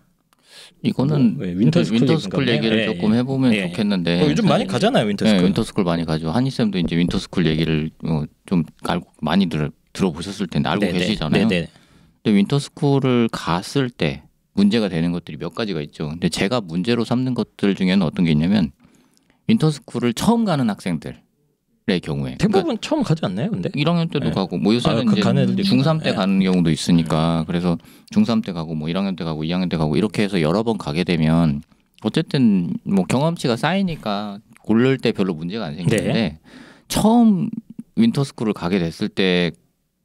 이거는 윈터스쿨 얘기를 조금 해보면 좋겠는데 요즘 많이 가잖아요. 윈터스쿨. 윈터스쿨 많이 가죠. 한희쌤도 이제 윈터스쿨 얘기를 좀 많이 들어보셨을 텐데 알고 계시잖아요. 근데 윈터스쿨을 갔을 때 문제가 되는 것들이 몇 가지가 있죠. 근데 제가 문제로 삼는 것들 중에는 어떤 게 있냐면 윈터스쿨을 처음 가는 학생들의 경우에 대부분 그러니까 처음 가지 않나요? 근데 1학년 때도 가고 뭐 요새는 이제 중3 때 가는 경우도 있으니까 그래서 중3 때 가고 뭐 1학년 때 가고 2학년 때 가고 이렇게 해서 여러 번 가게 되면 어쨌든 뭐 경험치가 쌓이니까 고를 때 별로 문제가 안 생기는데 처음 윈터스쿨을 가게 됐을 때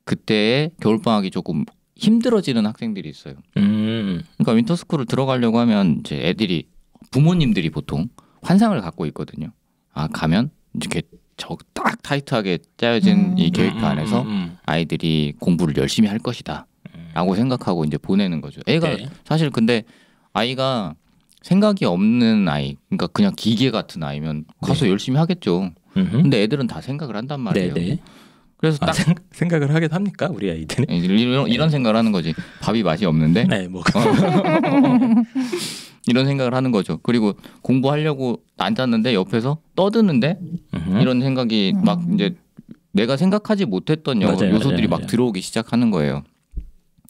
그때의 겨울방학이 조금 힘들어지는 학생들이 있어요. 그러니까 윈터스쿨을 들어가려고 하면 이제 애들이 부모님들이 보통 환상을 갖고 있거든요. 가면 이렇게 딱 타이트하게 짜여진 이 계획표 안에서 아이들이 공부를 열심히 할 것이다라고 생각하고 이제 보내는 거죠. 애가 사실 근데 아이가 생각이 없는 아이, 그러니까 그냥 기계 같은 아이면 가서 열심히 하겠죠. 근데 애들은 다 생각을 한단 말이에요. 그래서 딱 생각을 하긴 합니까 우리 아이들은? 이런 생각을 하는 거지. 밥이 맛이 없는데. 이런 생각을 하는 거죠. 그리고 공부하려고 앉았는데 옆에서 떠드는데 이런 생각이 막 이제 내가 생각하지 못했던 요소들이 막 들어오기 시작하는 거예요.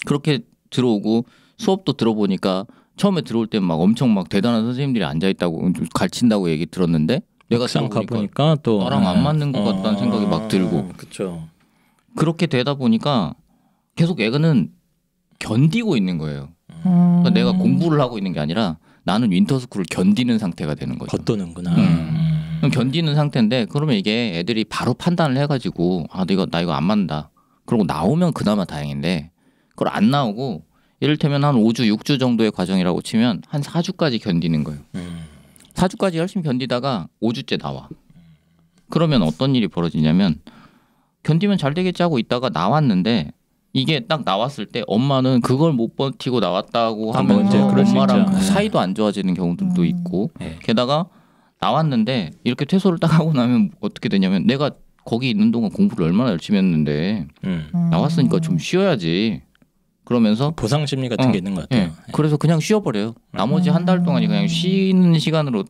그렇게 들어오고 수업도 들어보니까 처음에 들어올 때 막 엄청 막 대단한 선생님들이 앉아 있다고 가르친다고 얘기 들었는데 내가 가보니까 또 나랑 안 맞는 것 같다는 생각이 막 들고 그렇죠. 그렇게 되다 보니까 계속 애가는 견디고 있는 거예요. 그러니까 내가 공부를 하고 있는 게 아니라 나는 윈터스쿨을 견디는 상태가 되는 거죠. 겉도는구나. 그럼 견디는 상태인데 그러면 이게 애들이 바로 판단을 해가지고 나 이거 안 맞는다. 그러고 나오면 그나마 다행인데 그걸 안 나오고 이를테면 한 5주, 6주 정도의 과정이라고 치면 한 4주까지 견디는 거예요. 4주까지 열심히 견디다가 5주째 나와. 그러면 어떤 일이 벌어지냐면 견디면 잘 되겠지 하고 있다가 나왔는데 이게 딱 나왔을 때 엄마는 그걸 못 버티고 나왔다고 하면 엄마랑 사이도 안 좋아지는 경우들도 있고 게다가 나왔는데 이렇게 퇴소를 딱 하고 나면 어떻게 되냐면 내가 거기 있는 동안 공부를 얼마나 열심히 했는데 나왔으니까 좀 쉬어야지 그러면서 보상 심리 같은 게 있는 것 같아요. 그래서 그냥 쉬어버려요. 나머지 한 달 동안이 그냥 쉬는 시간으로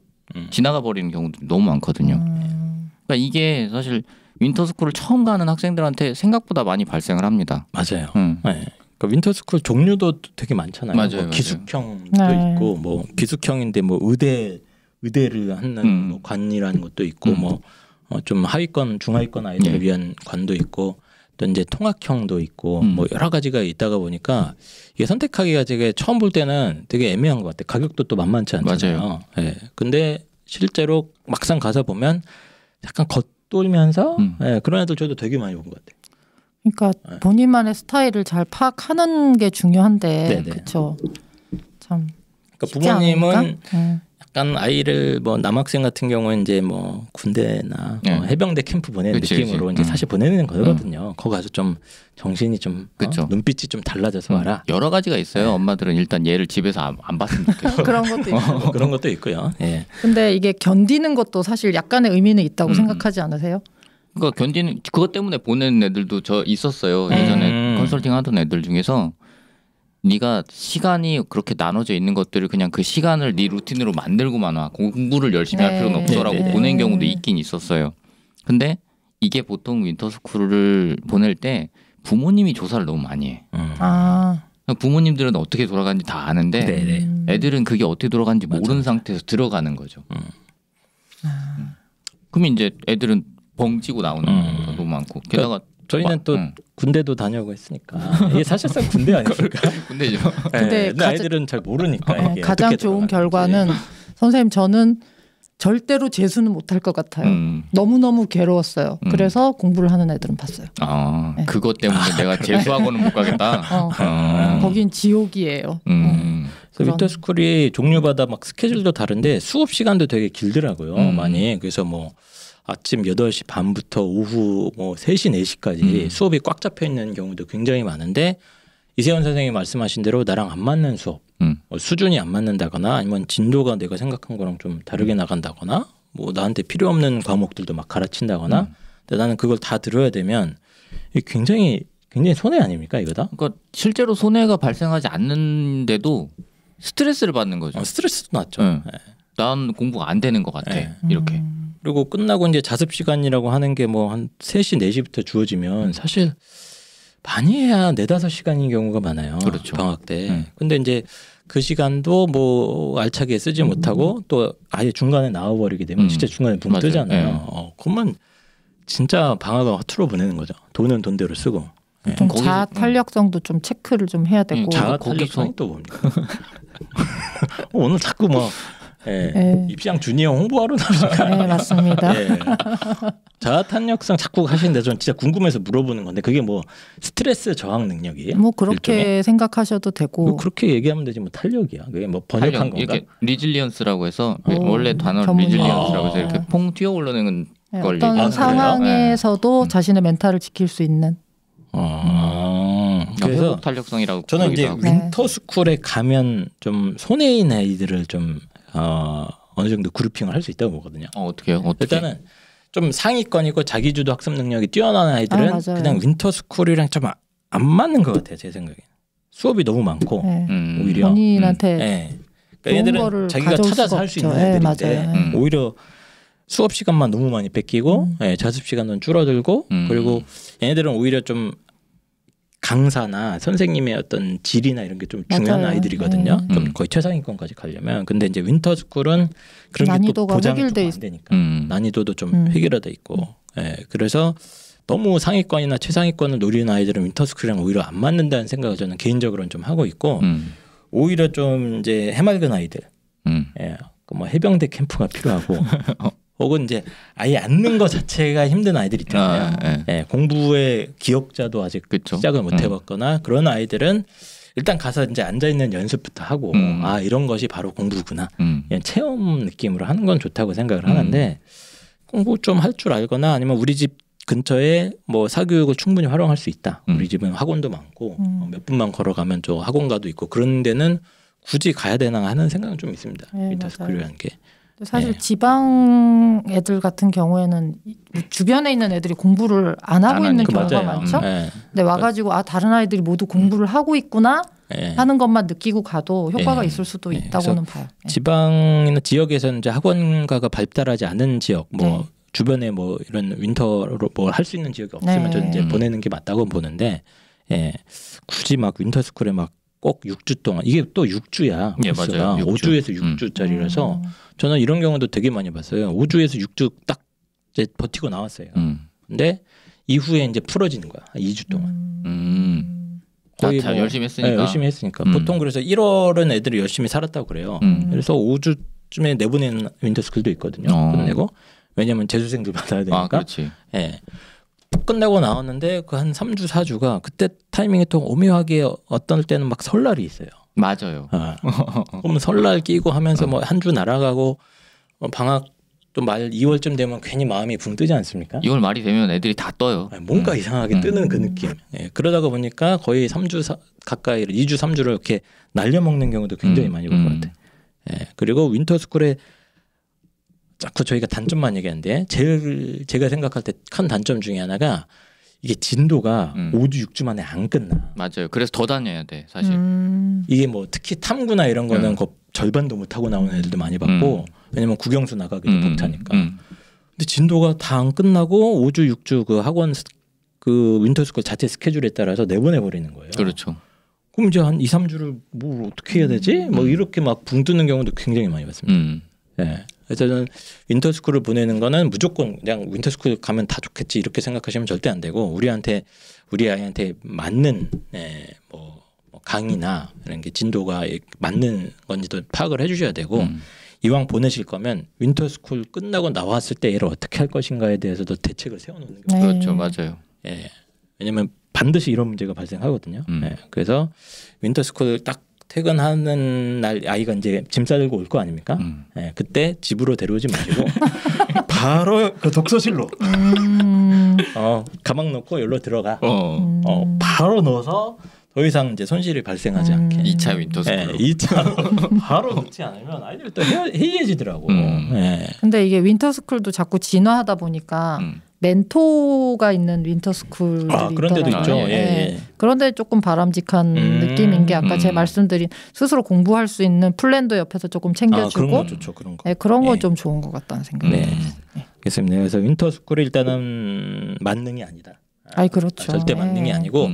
지나가 버리는 경우들이 너무 많거든요. 그러니까 이게 사실 윈터스쿨을 처음 가는 학생들한테 생각보다 많이 발생을 합니다. 맞아요. 네. 그러니까 윈터스쿨 종류도 되게 많잖아요. 맞아요, 뭐 기숙형도 있고 뭐 기숙형인데 뭐 의대를 하는 뭐 관이라는 것도 있고 뭐 좀 하위권 중하위권 아이들을 위한 관도 있고 또 이제 통학형도 있고 뭐 여러 가지가 있다가 보니까 이게 선택하기가 되게 처음 볼 때는 되게 애매한 것 같아요. 가격도 또 만만치 않잖아요. 맞아요. 네. 근데 실제로 막상 가서 보면 약간 겉돌면서 그런 애들 저도 되게 많이 본 것 같아요. 그러니까 본인만의 스타일을 잘 파악하는 게 중요한데 그렇죠. 참. 그러니까 부모님은 약간 아이를 뭐 남학생 같은 경우는 이제 뭐 군대나 뭐 해병대 캠프 보내는 느낌으로 이제 사실 보내는 거거든요. 거기 가서 좀 정신이 좀 눈빛이 좀 달라져서 와라. 여러 가지가 있어요. 엄마들은 일단 얘를 집에서 안 봤으면 좋겠어. 그런 것도 있고 그런 것도 있고요. 예. 근데 이게 견디는 것도 사실 약간의 의미는 있다고 생각하지 않으세요? 그러니까 견디는 그것 때문에 보내는 애들도 저 있었어요. 예전에 컨설팅 하던 애들 중에서 네가 시간이 그렇게 나눠져 있는 것들을 그냥 그 시간을 네 루틴으로 만들고만 와. 공부를 열심히 할 필요는 없어라고 보낸 경우도 있긴 있었어요. 근데 이게 보통 윈터스쿨을 보낼 때 부모님이 조사를 너무 많이 해. 부모님들은 어떻게 돌아가는지 다 아는데 애들은 그게 어떻게 돌아가는지 모르는 상태에서 들어가는 거죠. 그러면 이제 애들은 벙찌고 나오는 경우가 너무 많고 게다가 저희는 또 군대도 다녀오고 했으니까 이게 사실상 군대 아닙니까? 군대죠. 근데 아이들은 잘 모르니까 이게 가장 좋은 결과는 선생님 저는 절대로 재수는 못할 것 같아요. 너무너무 괴로웠어요. 그래서 공부를 하는 애들은 봤어요. 그것 때문에 내가 재수학원은 못 가겠다. 거긴 지옥이에요. 윈터스쿨이 종류마다 막 스케줄도 다른데 수업 시간도 되게 길더라고요. 많이. 그래서 뭐 아침 8시 반부터 오후 뭐 3시, 4시까지 수업이 꽉 잡혀 있는 경우도 굉장히 많은데 이세원 선생님이 말씀하신 대로 나랑 안 맞는 수업, 수준이 안 맞는다거나 아니면 진도가 내가 생각한 거랑 좀 다르게 나간다거나 뭐 나한테 필요 없는 과목들도 막 가르친다거나 근데 나는 그걸 다 들어야 되면 이게 굉장히 손해 아닙니까 이거다? 그러니까 실제로 손해가 발생하지 않는데도 스트레스를 받는 거죠. 스트레스도 났죠. 난 공부가 안 되는 것 같아. 이렇게. 그리고 끝나고 이제 자습 시간이라고 하는 게 뭐 한 3시, 4시부터 주어지면 사실 많이 해야 4-5시간인 경우가 많아요. 그렇죠. 방학 때. 근데 이제 그 시간도 뭐 알차게 쓰지 못하고 또 아예 중간에 나와버리게 되면 진짜 중간에 붕 뜨잖아요. 그러면 진짜 방학을 허투루 보내는 거죠. 돈은 돈대로 쓰고. 자아 탄력성도 좀 체크를 좀 해야 되고. 자아 탄력성이 또 뭡니까? 오늘 자꾸 뭐 입시왕 주니어 홍보하러 나오니까. 네, 맞습니다. 자아 탄력성 자꾸 하시는데 전 진짜 궁금해서 물어보는 건데 그게 뭐 스트레스 저항 능력이에요? 뭐 그렇게 일종의? 생각하셔도 되고. 뭐 그렇게 얘기하면 되지 뭐 탄력이야. 그게 뭐 번역한 건가? 이렇게 리질리언스라고 해서 원래 단어 리질리언스라고 해서 이렇게 퐁 튀어 올라오는 걸 어떤 얘기하는 상황에서도 자신의 멘탈을 지킬 수 있는. 그래서 회복 탄력성이라고 저는 이제 윈터스쿨에 가면 좀 손해인 아이들을 좀 어느 정도 그룹핑을 할 수 있다고 보거든요. 어떻게요? 일단은 좀 상위권이고 자기주도 학습 능력이 뛰어난 아이들은 그냥 윈터스쿨이랑 좀 안 맞는 것 같아요. 제 생각에. 수업이 너무 많고 오히려 본인한테 그러니까 얘들은 자기가 찾아서 할 수 있는 애들인데 오히려 수업 시간만 너무 많이 뺏기고 자습 시간은 줄어들고 그리고 얘네들은 오히려 좀 강사나 선생님의 어떤 질이나 이런 게 좀 중요한 아이들이거든요. 좀 거의 최상위권까지 가려면. 근데 이제 윈터스쿨은 그런 게 또 보장이 안 되니까 난이도도 좀 획일화돼 있고. 그래서 너무 상위권이나 최상위권을 노리는 아이들은 윈터스쿨이랑 오히려 안 맞는다는 생각을 저는 개인적으로는 좀 하고 있고 오히려 좀 이제 해맑은 아이들, 뭐 해병대 캠프가 필요하고. 혹은 이제 아예 앉는 것 자체가 힘든 아이들 있잖아요. 공부의 기억자도 아직 시작을 못 해봤거나 그런 아이들은 일단 가서 이제 앉아 있는 연습부터 하고 아 이런 것이 바로 공부구나. 그냥 체험 느낌으로 하는 건 좋다고 생각을 하는데 공부 좀 할 줄 알거나 아니면 우리 집 근처에 뭐 사교육을 충분히 활용할 수 있다. 우리 집은 학원도 많고 몇 분만 걸어가면 저 학원가도 있고 그런 데는 굳이 가야 되나 하는 생각은 좀 있습니다. 윈터스쿨이라는 게. 사실 지방 애들 같은 경우에는 주변에 있는 애들이 공부를 안 하고 있는 경우가 많죠. 근데 와가지고 아 다른 아이들이 모두 공부를 하고 있구나 하는 것만 느끼고 가도 효과가 있을 수도 있다고는 봐요. 지방이나 지역에서는 이제 학원가가 발달하지 않은 지역, 뭐 주변에 뭐 이런 윈터로 뭐 할 수 있는 지역이 없으면 저는 이제 보내는 게 맞다고 보는데 굳이 막 윈터스쿨에 막 꼭 6주 동안 이게 또 6주야. 예, 맞아요. 5주에서 6주짜리라서 저는 이런 경우도 되게 많이 봤어요. 5주에서 6주 딱 이제 버티고 나왔어요. 근데 이후에 이제 풀어지는 거야. 2주 동안. 거의 뭐 열심히 했으니까. 열심히 했으니까. 보통 그래서 1월은 애들이 열심히 살았다고 그래요. 그래서 5주쯤에 내보내는 윈터스쿨도 있거든요. 끝내고 왜냐면 재수생들 받아야 되니까. 그렇지. 끝내고 나왔는데 그 한 3주 4주가 그때 타이밍이 또 오묘하게 어떤 때는 막 설날이 있어요. 맞아요. 그럼 설날 끼고 하면서 뭐 한 주 날아가고 방학 또 말 2월쯤 되면 괜히 마음이 붕 뜨지 않습니까? 2월 말이 되면 애들이 다 떠요. 뭔가 이상하게 뜨는 그 느낌. 그러다가 보니까 거의 3주 가까이 2주 3주를 이렇게 날려먹는 경우도 굉장히 많이 볼 것 같아요. 그리고 윈터스쿨에 자꾸 저희가 단점만 얘기하는데 제일 제가 생각할 때 큰 단점 중에 하나가 이게 진도가 5주 6주 만에 안 끝나. 맞아요. 그래서 더 다녀야 돼 사실. 이게 뭐 특히 탐구나 이런 거는 절반도 못 하고 나오는 애들도 많이 봤고 왜냐면 국영수 나가기도 벅차니까. 근데 진도가 다 안 끝나고 5주 6주 그 학원 그 윈터스쿨 자체 스케줄에 따라서 내보내 버리는 거예요. 그렇죠. 그럼 이제 한 2, 3주를 뭐 어떻게 해야 되지? 뭐 이렇게 막 붕 뜨는 경우도 굉장히 많이 봤습니다. 그래서 저는 윈터스쿨을 보내는 거는 무조건 그냥 윈터스쿨 가면 다 좋겠지 이렇게 생각하시면 절대 안 되고 우리 아이한테 맞는 뭐 강의나 이런 게 진도가 맞는 건지도 파악을 해주셔야 되고 이왕 보내실 거면 윈터스쿨 끝나고 나왔을 때 얘를 어떻게 할 것인가에 대해서도 대책을 세워놓는 게 그렇죠, 맞아요. 왜냐하면 반드시 이런 문제가 발생하거든요. 그래서 윈터스쿨 딱 퇴근하는 날 아이가 이제 짐 싸들고 올 거 아닙니까? 그때 집으로 데려오지 마시고 바로 그 독서실로 가방 넣고 여기로 들어가. 바로 넣어서 더 이상 이제 손실이 발생하지 않게. 2차 윈터스쿨. 2차 바로 넣지 않으면 아이들이 또 해이해지더라고. 근데 이게 윈터스쿨도 자꾸 진화하다 보니까 멘토가 있는 윈터스쿨들이 그런 데도 있더라고요. 있죠. 그런데 조금 바람직한 느낌인 게 아까 제가 말씀드린 스스로 공부할 수 있는 플랜도 옆에서 조금 챙겨주고 그런 거 좋죠. 그런 거. 그런 거 좀 좋은 것 같다는 생각이 듭니다. 그렇습니다. 그래서 윈터스쿨이 일단은 만능이 아니다. 그렇죠. 절대 만능이 아니고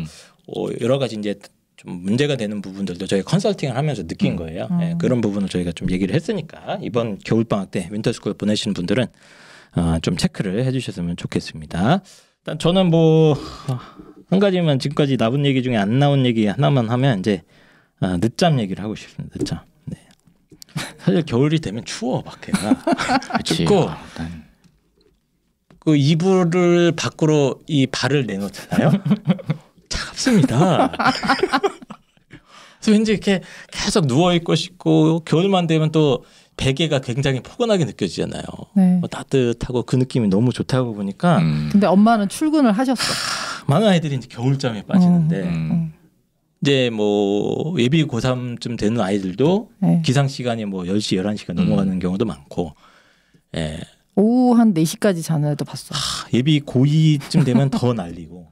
여러 가지 이제 좀 문제가 되는 부분들도 저희 컨설팅을 하면서 느낀 거예요. 그런 부분을 저희가 좀 얘기를 했으니까 이번 겨울 방학 때 윈터스쿨 보내시는 분들은 좀 체크를 해주셨으면 좋겠습니다. 일단 저는 뭐 한 가지만 지금까지 나쁜 얘기 중에 안 나온 얘기 하나만 하면 이제 늦잠 얘기를 하고 싶습니다. 늦잠. 사실 겨울이 되면 추워 밖에가 춥고 그 이불을 밖으로 이 발을 내놓잖아요. 차갑습니다. 그래서 왠지 이렇게 계속 누워 있고 싶고 겨울만 되면 또 베개가 굉장히 포근하게 느껴지잖아요. 뭐 따뜻하고 그 느낌이 너무 좋다고 보니까. 근데 엄마는 출근을 하셨어. 많은 아이들이 이제 겨울잠에 빠지는데 이제 뭐 예비 고3쯤 되는 아이들도 기상 시간이 뭐 10시, 11시가 넘어가는 경우도 많고. 오후 한 4시까지 자는 애도 봤어. 예비 고2쯤 되면 더 날리고.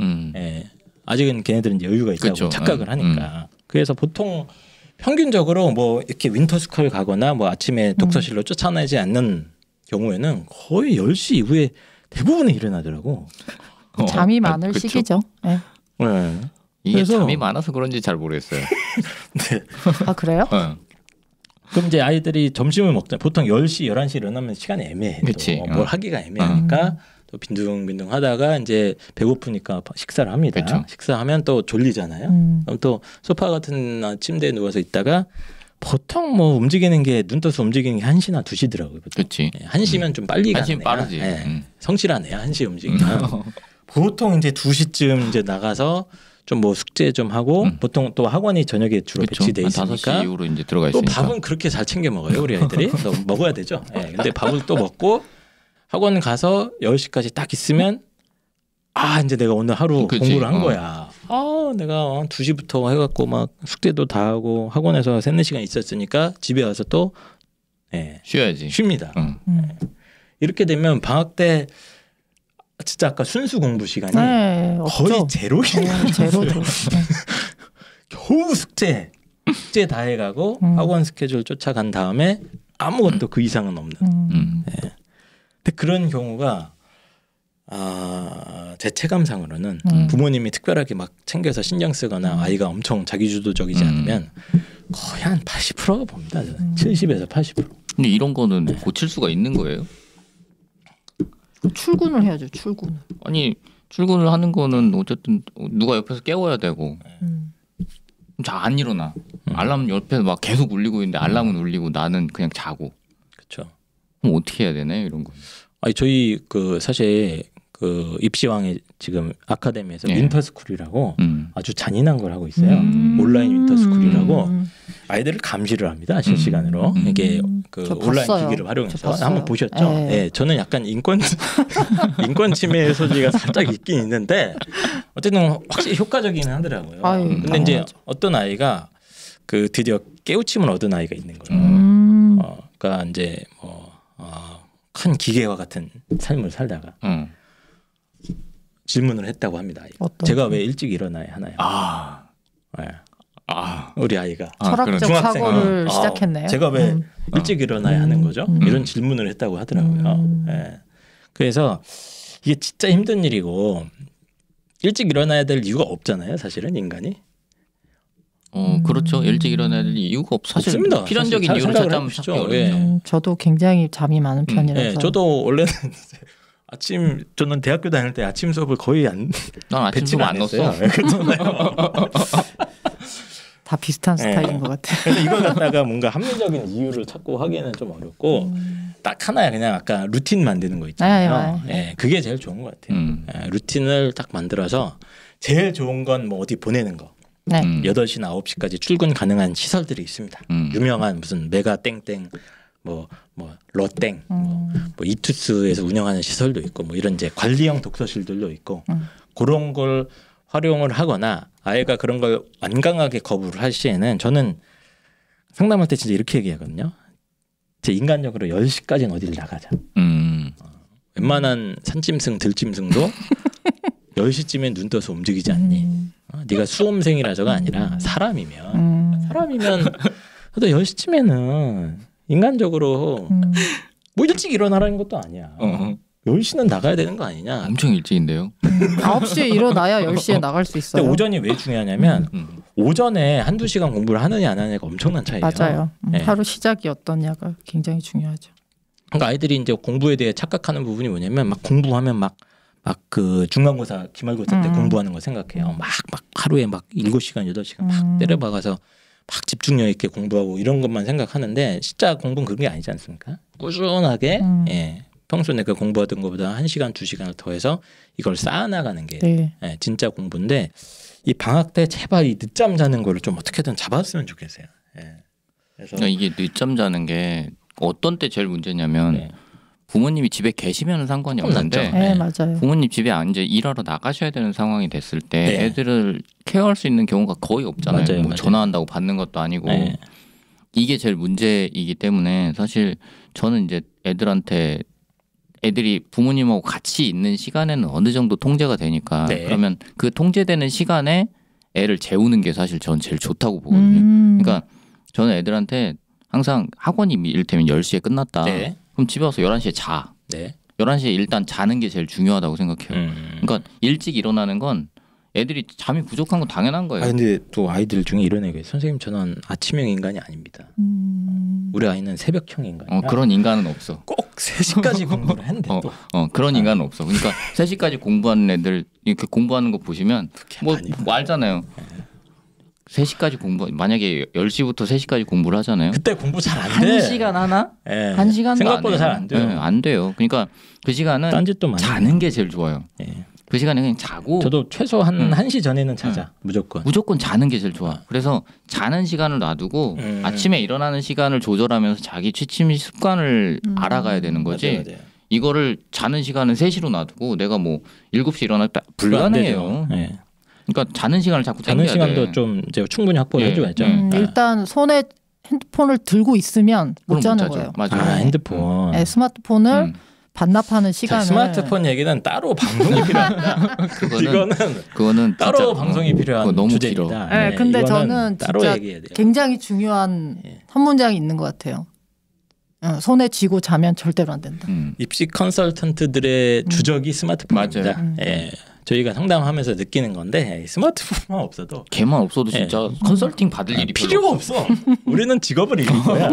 아직은 걔네들은 이제 여유가 있다고 착각을 하니까. 그래서 보통 평균적으로 뭐 이렇게 윈터스쿨 가거나 뭐 아침에 독서실로 쫓아내지 않는 경우에는 거의 10시 이후에 대부분이 일어나더라고. 잠이 많을 시기죠. 네. 네. 이게 잠이 많아서 그런지 잘 모르겠어요. 네. 아 그래요? 그럼 이제 아이들이 점심을 먹자. 보통 10시, 11시 일어나면 시간이 애매해. 뭘 하기가 애매하니까 또 빈둥빈둥 하다가 이제 배고프니까 식사를 합니다. 그쵸. 식사하면 또 졸리잖아요. 그럼 또 소파 같은 침대에 누워서 있다가 보통 뭐 움직이는 게 눈 떠서 움직이는 게 1시나 2시더라고요. 그렇지. 1시면 좀 빨리 가는 1시면 빠르지. 성실하네요. 1시에 움직이면. 보통 이제 2시쯤 이제 나가서 좀 뭐 숙제 좀 하고 보통 또 학원이 저녁에 주로 배치돼 있으니까 5시 이후로 이제 들어가 또 있으니까. 밥은 그렇게 잘 챙겨 먹어요. 우리 아이들이. 먹어야 되죠. 네, 근데 밥을 또 먹고 학원 가서 10시까지 딱 있으면 이제 내가 오늘 하루 공부를 한 거야. 내가 2시부터 해갖고 막 숙제도 다 하고 학원에서 3-4시간 있었으니까 집에 와서 또 쉬어야지. 쉽니다. 이렇게 되면 방학 때 진짜 아까 순수 공부 시간이 거의 제로인 제로죠. 겨우 숙제 다 해가고 학원 스케줄 쫓아간 다음에 아무것도 그 이상은 없는. 근데 그런 경우가 제 체감상으로는 부모님이 특별하게 막 챙겨서 신경 쓰거나 아이가 엄청 자기주도적이지 않으면 거의 한 80%가 봅니다. 70에서 80%. 근데 이런 거는 고칠 수가 있는 거예요? 출근을 해야죠. 출근. 아니 출근을 하는 거는 어쨌든 누가 옆에서 깨워야 되고 잘 안 일어나. 알람 옆에서 막 계속 울리고 있는데 알람은 울리고 나는 그냥 자고. 그렇죠. 그럼 어떻게 해야 되나요 이런 거? 아니 저희 그 사실 그 입시왕의 지금 아카데미에서 윈터스쿨이라고 아주 잔인한 걸 하고 있어요. 온라인 윈터스쿨이라고 아이들을 감시를 합니다. 실시간으로. 이게 그 온라인 기기를 활용해서 한번 보셨죠? 네, 저는 약간 인권 침해 소지가 살짝 있긴 있는데 어쨌든 확실히 효과적이긴 하더라고요. 근데 이제 어떤 아이가 그 드디어 깨우침을 얻은 아이가 있는 거예요. 그러니까 이제 뭐 큰 기계와 같은 삶을 살다가 질문을 했다고 합니다. 제가 왜 일찍 일어나야 하나요? 우리 아이가 철학적 사고를 시작했네요. 제가 왜 일찍 일어나야 하는 거죠? 이런 질문을 했다고 하더라고요. 그래서 이게 진짜 힘든 일이고 일찍 일어나야 될 이유가 없잖아요. 사실은 인간이. 그렇죠. 일찍 일어나야 될 이유가 사실 없습니다. 필연적인 이유를 찾자면 찾기 어렵죠. 저도 굉장히 잠이 많은 편이라서. 저도 원래는 저는 대학교 다닐 때 아침 수업을 거의 난 아침 수업 안 넣었어요. 다 비슷한 스타일인 것 같아요. 그래서 이걸 갖다가 뭔가 합리적인 이유를 찾고 하기에는 좀 어렵고 딱 하나야 그냥 아까 루틴 만드는 거 있잖아요. 그게 제일 좋은 것 같아요. 루틴을 딱 만들어서 제일 좋은 건 뭐 어디 보내는 거. 8시나 9시까지 출근 가능한 시설들이 있습니다. 유명한 무슨 메가 땡땡 뭐 러땡 뭐 이투스에서 운영하는 시설도 있고 뭐 이런 이제 관리형 독서실들도 있고 그런 걸 활용을 하거나 아이가 그런 걸 완강하게 거부를 할 시에는 저는 상담할 때 진짜 이렇게 얘기하거든요. 제 인간적으로 10시까지는 어디를 나가자. 웬만한 산짐승 들짐승도 10시쯤엔 눈 떠서 움직이지 않니? 네가 수험생이라서가 아니라 사람이면 그래도 10시쯤에는 인간적으로 뭐 일찍 일어나라는 것도 아니야. 10시는 나가야 되는 거 아니냐. 엄청 일찍인데요. 9시에 일어나야 10시에 나갈 수 있어요. 근데 오전이 왜 중요하냐면 오전에 1-2시간 공부를 하느냐 안 하느냐가 엄청난 차이예요. 맞아요. 하루 시작이 어떠냐가 굉장히 중요하죠. 그러니까 아이들이 이제 공부에 대해 착각하는 부분이 뭐냐면 막 공부하면 막 그 중간고사 기말고사 때 공부하는 거 생각해요. 막 하루에 막 7시간 8시간 막 때려박아서 막 집중력 있게 공부하고 이런 것만 생각하는데 진짜 공부는 그런 게 아니지 않습니까? 꾸준하게 평소 내가 공부하던 것보다 1시간 2시간을 더해서 이걸 쌓아나가는 게 진짜 공부인데 이 방학 때 제발 이 늦잠 자는 거를 좀 어떻게든 잡았으면 좋겠어요. 그래서 그러니까 이게 늦잠 자는 게 어떤 때 제일 문제냐면 부모님이 집에 계시면 상관이 없는데 맞아요. 부모님 집에 이제 일하러 나가셔야 되는 상황이 됐을 때 애들을 케어할 수 있는 경우가 거의 없잖아요. 뭐 전화한다고 받는 것도 아니고 이게 제일 문제이기 때문에 사실 저는 이제 애들이 부모님하고 같이 있는 시간에는 어느 정도 통제가 되니까 그러면 그 통제되는 시간에 애를 재우는 게 사실 전 제일 좋다고 보거든요. 그러니까 저는 애들한테 항상 학원이 이를테면 10시에 끝났다. 네. 그럼 집에 와서 11시에 자. 네. 11시에 일단 자는 게 제일 중요하다고 생각해요. 그러니까 일찍 일어나는 건 애들이 잠이 부족한 건 당연한 거예요. 근데 또 아이들 중에 이런 애가 있어요. 선생님 저는 아침형 인간이 아닙니다. 우리 아이는 새벽형 인간이야. 그런 인간은 없어. 꼭 3시까지 공부를 했는데 또. 그런 인간은 없어. 그러니까 3시까지 공부하는 애들 이렇게 공부하는 거 보시면 뭐 알잖아요. 3시까지 공부 만약에 10시부터 3시까지 공부를 하잖아요. 그때 공부 잘 안 돼. 1시간 하나? 네. 1시간도 생각보다 잘 안 돼요. 네, 안 돼요. 그러니까 그 시간은 딴짓도 많이 자는 게 제일 좋아요. 네. 그 시간에 그냥 자고. 저도 최소 한 1시 전에는 자자. 무조건 자는 게 제일 좋아. 그래서 자는 시간을 놔두고 아침에 일어나는 시간을 조절하면서 자기 취침 습관을 알아가야 되는 거지. 맞아요. 이거를 자는 시간은 3시로 놔두고 내가 뭐 7시 일어났다 불가능해요. 네. 그러니까 자는 시간을 자꾸 자는 땡겨야 시간도 돼. 좀 이제 충분히 확보해 줘야죠. 일단 손에 핸드폰을 들고 있으면 못 자는 거예요. 맞아요. 핸드폰. 네, 스마트폰을 반납하는 시간을. 스마트폰 얘기는 따로 방송이 필요합니다. 그거는 진짜, 따로 방송이 필요한 너무 주제입니다. 네, 근데 저는 따로 진짜 얘기해야 돼요. 굉장히 중요한 한 문장이 있는 것 같아요. 손에 쥐고 자면 절대로 안 된다. 입시 컨설턴트들의 주적이 스마트폰입니다. 맞아요. 예. 저희가 상담하면서 느끼는 건데 스마트폰만 없어도 걔만 없어도 진짜 컨설팅 받을 일이 필요가 없어. 우리는 직업을 잃은 거야.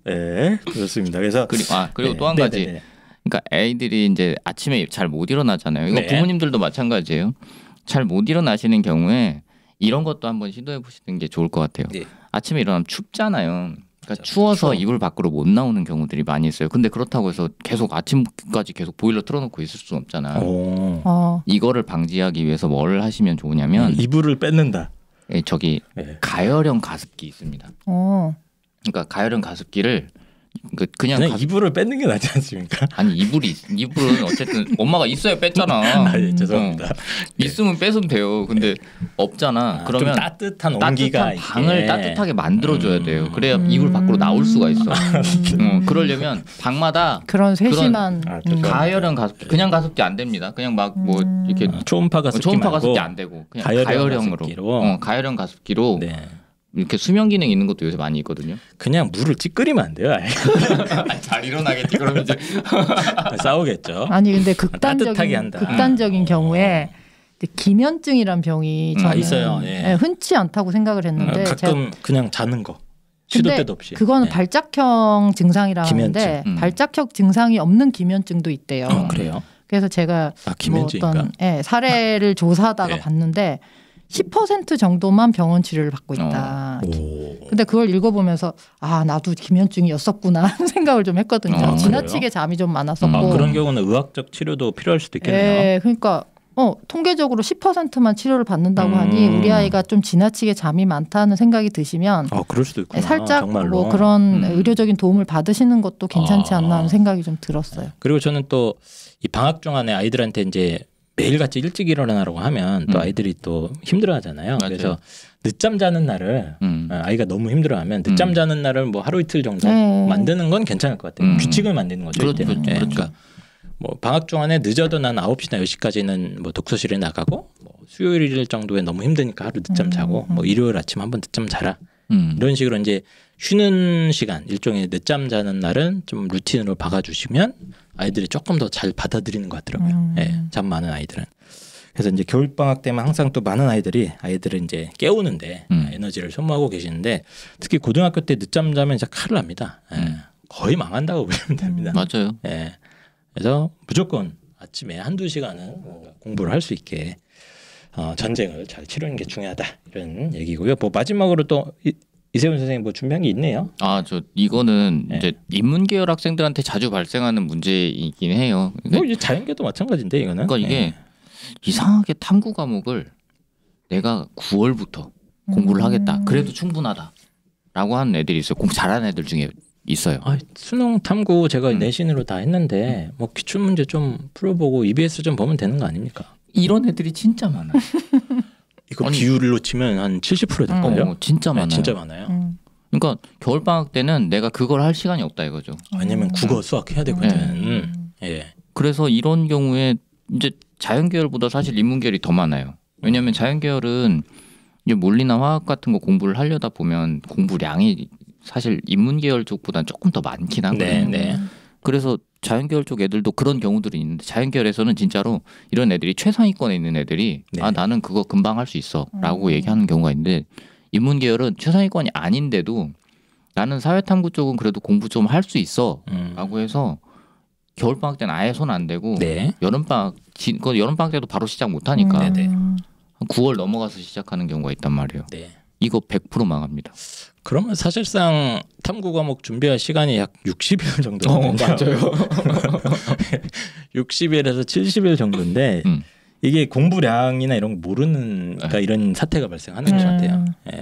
네, 그렇습니다. 그래서 그리고 또 한 가지. 그러니까 애들이 이제 아침에 잘 못 일어나잖아요. 이거 부모님들도 마찬가지예요. 잘 못 일어나시는 경우에 이런 것도 한번 시도해 보시는 게 좋을 것 같아요. 아침에 일어나면 춥잖아요. 그러니까 추워서 이불 밖으로 못 나오는 경우들이 많이 있어요. 근데 그렇다고 해서 계속 아침까지 계속 보일러 틀어놓고 있을 수는 없잖아. 이거를 방지하기 위해서 뭘 하시면 좋으냐면 이불을 뺏는다. 가열형 가습기 있습니다. 그러니까 가열형 가습기를 그냥 이불을 뺏는 게 낫지 않습니까? 아니 이불은 어쨌든 엄마가 있어야 뺐잖아. 죄송합니다. 있으면 뺏으면 돼요. 근데 없잖아. 그러면 좀 따뜻한 온기가 방을 따뜻하게 만들어줘야 돼요. 그래야 이불 밖으로 나올 수가 있어. 그러려면 방마다 그런 세심한 가열형 가습기, 그냥 가습기 안 됩니다. 그냥 막 뭐 이렇게 초음파 가습기 안 되고 그냥 가열형으로 가열형 가습기로. 이렇게 수면 기능 있는 것도 요새 많이 있거든요. 그냥 물을 찌끄리면 안 돼요. 잘 일어나겠지. 그러면 이제 싸우겠죠. 아니 근데 극단적인 경우에 기면증이란 병이 있어요. 흔치 않다고 생각을 했는데 가끔 그냥 자는 거. 시도 때도 없이. 그거는 발작형 증상이라고 하는데 발작형 증상이 없는 기면증도 있대요. 그래요? 그래서 제가 어떤 사례를 조사하다가 봤는데 10% 정도만 병원 치료를 받고 있다. 근데 그걸 읽어보면서 나도 기면증이었었구나 하는 생각을 좀 했거든요. 지나치게 그래요? 잠이 좀 많았었고. 그런 경우는 의학적 치료도 필요할 수도 있겠네요. 그러니까 통계적으로 10%만 치료를 받는다고 하니 우리 아이가 좀 지나치게 잠이 많다는 생각이 드시면 그럴 수도 있구나. 살짝 정말로. 뭐 그런 의료적인 도움을 받으시는 것도 괜찮지 않나 하는 생각이 좀 들었어요. 그리고 저는 또 이 방학 동안에 아이들한테 이제 매일같이 일찍 일어나라고 하면 또 아이들이 또 힘들어하잖아요. 맞아요. 그래서 늦잠 자는 날을 아이가 너무 힘들어하면 늦잠 자는 날을 뭐 하루 이틀 정도 만드는 건 괜찮을 것 같아요. 규칙을 만드는 거죠. 그렇죠. 그러니까 뭐 방학 동안에 늦어도 난 9시나 10시까지는 뭐 독서실에 나가고 뭐 수요일 정도에 너무 힘드니까 하루 늦잠 자고 뭐 일요일 아침 한번 늦잠 자라. 이런 식으로 이제 쉬는 시간 일종의 늦잠 자는 날은 좀 루틴으로 박아주시면 아이들이 조금 더 잘 받아들이는 것 같더라고요. 잠 많은 아이들은. 그래서 이제 겨울 방학 때면 항상 또 많은 아이들을 이제 깨우는데 에너지를 소모하고 계시는데 특히 고등학교 때 늦잠 자면 진짜 큰일 납니다. 거의 망한다고 보시면 됩니다. 맞아요. 그래서 무조건 아침에 1-2시간은 공부를 할 수 있게 전쟁을 잘 치르는 게 중요하다 이런 얘기고요. 뭐 마지막으로 또 이세훈 선생님 뭐 준비한 게 있네요. 이거는 이제 인문계열 학생들한테 자주 발생하는 문제이긴 해요. 뭐 이제 자연계도 마찬가지인데 이거는. 그러니까 이게 이상하게 탐구 과목을 내가 9월부터 공부를 하겠다. 그래도 충분하다라고 하는 애들이 있어요. 공부 잘하는 애들 중에 있어요. 수능 탐구 제가 내신으로 다 했는데 뭐 기출 문제 좀 풀어보고 EBS 좀 보면 되는 거 아닙니까? 이런 애들이 진짜 많아요. 이거 비율로 치면 한 70% 될 거예요. 진짜 많아요. 진짜 많아요. 그러니까 겨울 방학 때는 내가 그걸 할 시간이 없다 이거죠. 왜냐면 국어, 수학 해야 되거든. 그래서 이런 경우에 이제 자연계열보다 사실 인문계열이 더 많아요. 왜냐하면 자연계열은 이제 물리나 화학 같은 거 공부를 하려다 보면 공부량이 사실 인문계열 쪽보다는 조금 더 많긴 하거든요. 네. 그래서 자연계열 쪽 애들도 그런 경우들이 있는데 자연계열에서는 진짜로 이런 애들이 최상위권에 있는 애들이 네. 아 나는 그거 금방 할 수 있어라고 얘기하는 경우가 있는데 인문계열은 최상위권이 아닌데도 나는 사회탐구 쪽은 그래도 공부 좀 할 수 있어라고 해서 겨울방학 때는 아예 손 안 대고 네. 여름방학 때도 바로 시작 못 하니까 네. 한 9월 넘어가서 시작하는 경우가 있단 말이에요. 네. 이거 100% 망합니다. 그러면 사실상 탐구 과목 준비할 시간이 약 60일 정도 맞아요. 60일에서 70일 정도인데 이게 공부량이나 이런 거 모르는 그러니까 이런 사태가 발생하는 것 같아요. 예.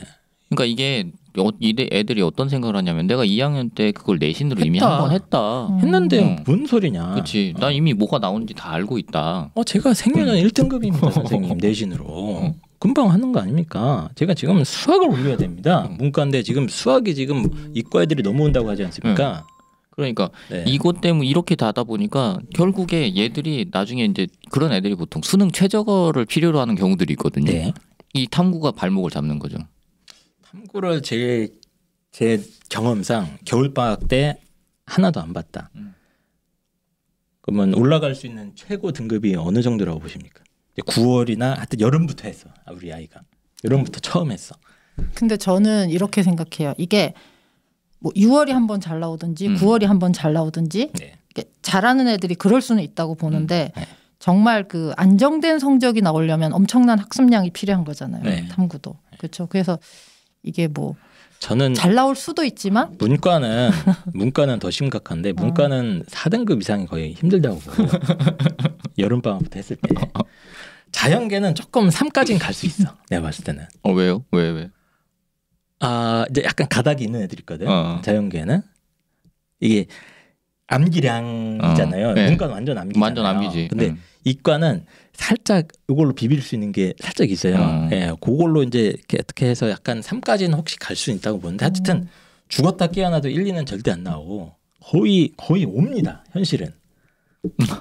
그러니까 이게 애들이 어떤 생각을 하냐면 내가 2학년 때 그걸 내신으로 이미 한 번 했다. 했는데 뭔 소리냐. 그렇지. 난 이미 뭐가 나오는지 다 알고 있다. 제가 생년은 1등급입니다. 선생님 내신으로. 금방 하는 거 아닙니까? 제가 지금 수학을 올려야 됩니다. 문과인데 지금 수학이 지금 이과 애들이 넘어온다고 하지 않습니까? 그러니까 이것 때문에 이렇게 하다 보니까 결국에 얘들이 나중에 이제 그런 애들이 보통 수능 최저거를 필요로 하는 경우들이 있거든요. 네. 이 탐구가 발목을 잡는 거죠. 탐구를 제 경험상 겨울방학 때 하나도 안 봤다. 그러면 올라갈 수 있는 최고 등급이 어느 정도라고 보십니까? 9월이나 하여튼 여름부터 했어. 우리 아이가 여름부터 처음 했어. 근데 저는 이렇게 생각해요. 이게 뭐 6월이 한번 잘 나오든지 9월이 한번 잘 나오든지 잘하는 애들이 그럴 수는 있다고 보는데 정말 그 안정된 성적이 나오려면 엄청난 학습량이 필요한 거잖아요. 탐구도. 그렇죠. 그래서 이게 뭐 저는 잘 나올 수도 있지만 문과는 더 심각한데 문과는 4등급 이상이 거의 힘들다고 보고 여름방학부터 했을 때 자연계는 조금 3까지는 갈 수 있어. 내가 봤을 때는. 왜요? 왜? 이제 약간 가닥이 있는 애들 있거든. 자연계는 이게 암기량이잖아요. 문과는 완전 암기잖아요. 완전 암기지. 근데 이과는 살짝 이걸로 비빌 수 있는 게 살짝 있어요. 그걸로 이제 어떻게 해서 약간 3까지는 혹시 갈 수 있다고 보는데 하여튼 죽었다 깨어나도 1, 2는 절대 안 나오고 거의 5입니다. 현실은.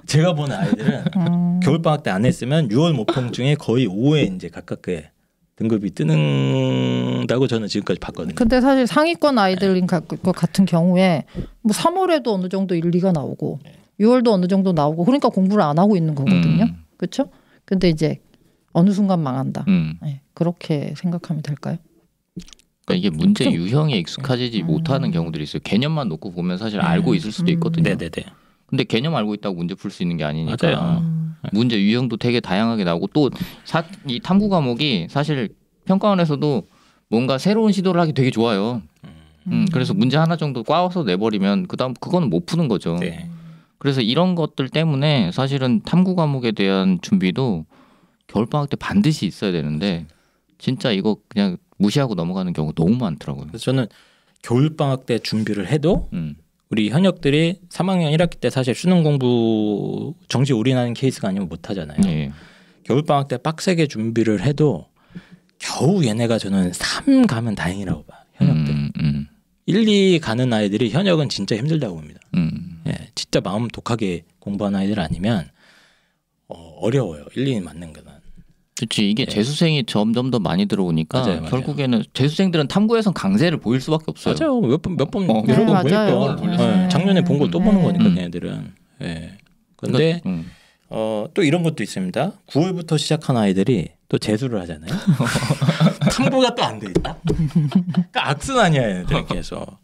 제가 보는 아이들은 겨울방학 때 안 했으면 6월 모평중에 거의 5에 이제 가깝게 등급이 뜨는다고 저는 지금까지 봤거든요. 근데 사실 상위권 아이들인 것 같은 경우에 뭐 3월에도 어느 정도 1, 2가 나오고 6월도 어느 정도 나오고 그러니까 공부를 안 하고 있는 거거든요. 그렇죠? 근데 이제 어느 순간 망한다. 그렇게 생각하면 될까요? 그러니까 이게 문제 유형에 익숙하지 못하는 경우들이 있어요. 개념만 놓고 보면 사실 알고 있을 수도 있거든요. 네네네. 근데 개념 알고 있다고 문제 풀 수 있는 게 아니니까. 맞아요. 문제 유형도 되게 다양하게 나오고 또 이 탐구 과목이 사실 평가원에서도 뭔가 새로운 시도를 하기 되게 좋아요. 그래서 문제 하나 정도 꽈서 내버리면 그다음 그거는 못 푸는 거죠. 네. 그래서 이런 것들 때문에 사실은 탐구 과목에 대한 준비도 겨울방학 때 반드시 있어야 되는데 진짜 이거 그냥 무시하고 넘어가는 경우가 너무 많더라고요. 그래서 저는 겨울방학 때 준비를 해도 우리 현역들이 3학년 1학기 때 사실 수능 공부 정시 올인하는 케이스가 아니면 못 하잖아요. 겨울방학 때 빡세게 준비를 해도 겨우 얘네가 저는 3 가면 다행이라고 봐. 현역들. 1, 2 가는 아이들이 현역은 진짜 힘들다고 봅니다. 진짜 마음 독하게 공부하는 아이들 아니면 어려워요. 1, 2 맞는 거는. 그렇지. 이게 재수생이 점점 더 많이 들어오니까 맞아요. 결국에는 재수생들은 탐구에선 강세를 보일 수밖에 없어요. 맞아요. 몇 번 여러 번 보니까 작년에 본 걸 또 보는 거니까 걔네들은. 그런데 또 이런 것도 있습니다. 9월부터 시작한 아이들이 또 재수를 하잖아요. 탐구가 또 안 돼 있다. 그러니까 악순환이야 얘네들 계속.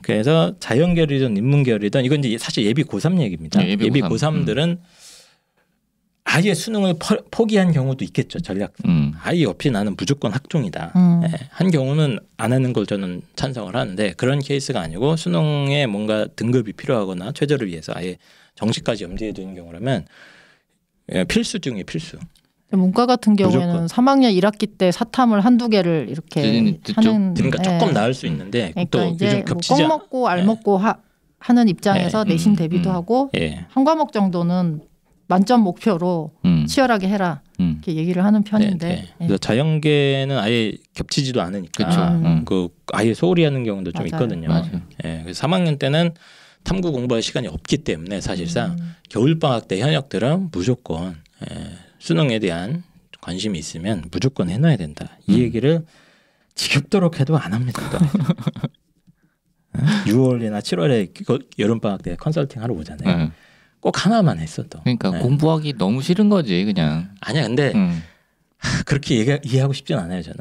그래서 자연계열이든 인문계열이든 이건 이제 사실 예비 고3 얘기입니다. 예비 고3들은 아예 수능을 포기한 경우도 있겠죠. 전략. 아예 없이 나는 무조건 학종이다. 한 경우는 안 하는 걸 저는 찬성을 하는데 그런 케이스가 아니고 수능에 뭔가 등급이 필요하거나 최저를 위해서 아예 정시까지 염두에 두는 경우라면 필수 중에 필수. 문과 같은 경우에는 무조건. 3학년 1학기 때 사탐을 한두 개를 이렇게 하는 그러니까 조금 나을 수 있는데 그러니까 또 이제 요즘 겹치지 뭐 껌 먹고 알 먹고 하는 입장에서 내신 대비도 하고 한 과목 정도는 만점 목표로 치열하게 해라 이렇게 얘기를 하는 편인데 그래서 자연계는 아예 겹치지도 않으니까 그 아예 소홀히 하는 경우도 좀 있거든요. 그래서 3학년 때는 탐구 공부할 시간이 없기 때문에 사실상 겨울방학 때 현역들은 무조건 수능에 대한 관심이 있으면 무조건 해놔야 된다. 이 얘기를 지겹도록 해도 안 합니다. 6월이나 7월에 여름방학 때 컨설팅 하러 오잖아요. 꼭 하나만 했어도. 그러니까 공부하기 너무 싫은 거지 그냥. 아니야 근데 그렇게 이해하고 싶진 않아요 저는.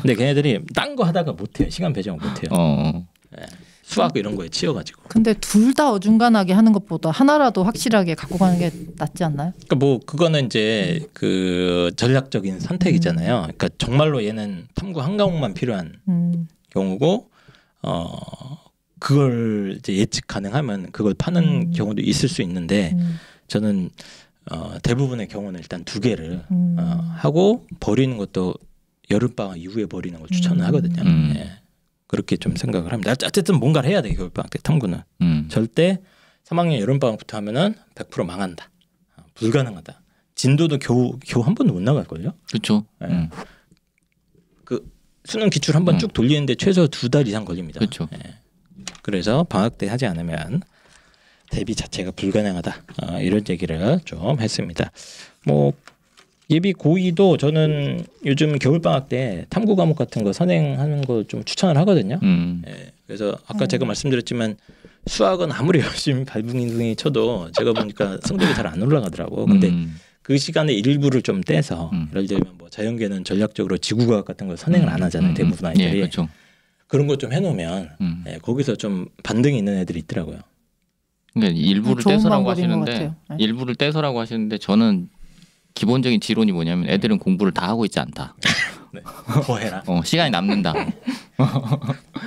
근데 걔네들이 딴 거 하다가 못해요. 시간 배정을 못해요. 네. 수학 이런 거에 치여가지고. 근데 둘 다 어중간하게 하는 것보다 하나라도 확실하게 갖고 가는 게 낫지 않나요? 그러니까 뭐 그거는 이제 그 전략적인 선택이잖아요. 그러니까 정말로 얘는 탐구 한 과목만 필요한 경우고 그걸 이제 예측 가능하면 그걸 파는 경우도 있을 수 있는데 저는 대부분의 경우는 일단 두 개를 하고 버리는 것도 여름방학 이후에 버리는 걸 추천을 하거든요. 네. 그렇게 좀 생각을 합니다. 어쨌든 뭔가를 해야 돼 겨울방학 때 탐구는. 절대 3학년 여름방학부터 하면은 100% 망한다. 불가능하다. 진도도 겨우 한 번도 못 나갈걸요? 그렇죠. 네. 그 수능 기출 한 번 쭉 돌리는데 최소 2달 이상 걸립니다. 그렇죠. 네. 그래서 방학 때 하지 않으면 대비 자체가 불가능하다. 이런 얘기를 좀 했습니다. 뭐 예비 고의도 저는 요즘 겨울방학 때 탐구 과목 같은 거 선행하는 거 좀 추천을 하거든요. 예, 그래서 아까 제가 말씀드렸지만 수학은 아무리 열심히 발붕인둥이 쳐도 제가 보니까 성적이 잘 안 올라가더라고. 근데 그 시간에 일부를 좀 떼서 예를 들면 뭐 자연계는 전략적으로 지구과학 같은 걸 선행을 안 하잖아요. 대부분 아이들이. 예, 그렇죠. 그런 거 좀 해놓으면 예, 거기서 좀 반등이 있는 애들이 있더라고요. 그러니까 일부를 떼서라고 하시는데 일부를 떼서라고 하시는데 저는 기본적인 지론이 뭐냐면 애들은 공부를 다 하고 있지 않다. 네. 더 해라. 시간이 남는다.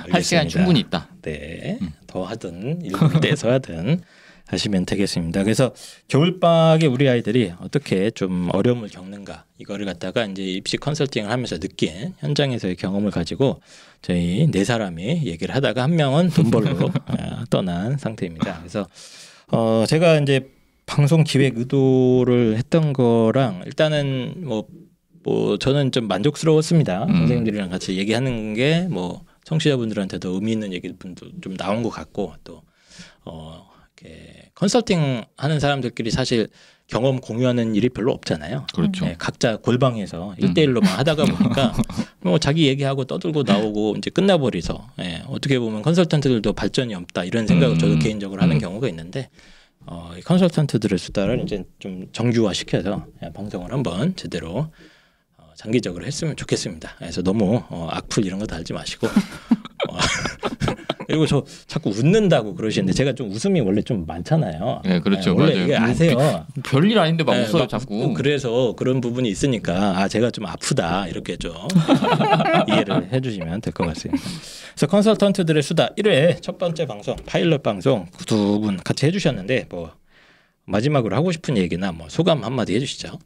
할 시간이 충분히 있다. 네, 더 하든 일부를 떼서 하든 하시면 되겠습니다. 그래서 겨울방학에 우리 아이들이 어떻게 좀 어려움을 겪는가 이거를 갖다가 이제 입시 컨설팅을 하면서 느낀 현장에서의 경험을 가지고 저희 4사람이 얘기를 하다가 한 명은 돈 벌러 떠난 상태입니다. 그래서 제가 이제 방송 기획 의도를 했던 거랑 일단은 뭐 저는 좀 만족스러웠습니다. 선생님들이랑 같이 얘기하는 게 뭐 청취자분들한테도 의미 있는 얘기들도 좀 나온 것 같고 또 이렇게 컨설팅 하는 사람들끼리 사실 경험 공유하는 일이 별로 없잖아요. 그렇죠. 네, 각자 골방에서 1대1로만 하다가 보니까 뭐 자기 얘기하고 떠들고 나오고 이제 끝나버려서 어떻게 보면 컨설턴트들도 발전이 없다 이런 생각을 저도 개인적으로 하는 경우가 있는데 이 컨설턴트들의 수다를 이제 좀 정규화시켜서 방송을 한번 제대로 장기적으로 했으면 좋겠습니다. 그래서 너무 악플 이런 거 달지 마시고 그리고 저 자꾸 웃는다고 그러시는데 제가 좀 웃음이 원래 좀 많잖아요. 네, 그렇죠. 원래 맞아요. 이게 아세요. 별일 아닌데 막 웃어요 자꾸. 그래서 그런 부분이 있으니까 제가 좀 아프다 이렇게 좀 이해를 해주시면 될 것 같습니다. 그래서 컨설턴트들의 수다 1회 첫 번째 방송 파일럿 방송 두 분 같이 해주셨는데 뭐 마지막으로 하고 싶은 얘기나 뭐 소감 한마디 해주시죠.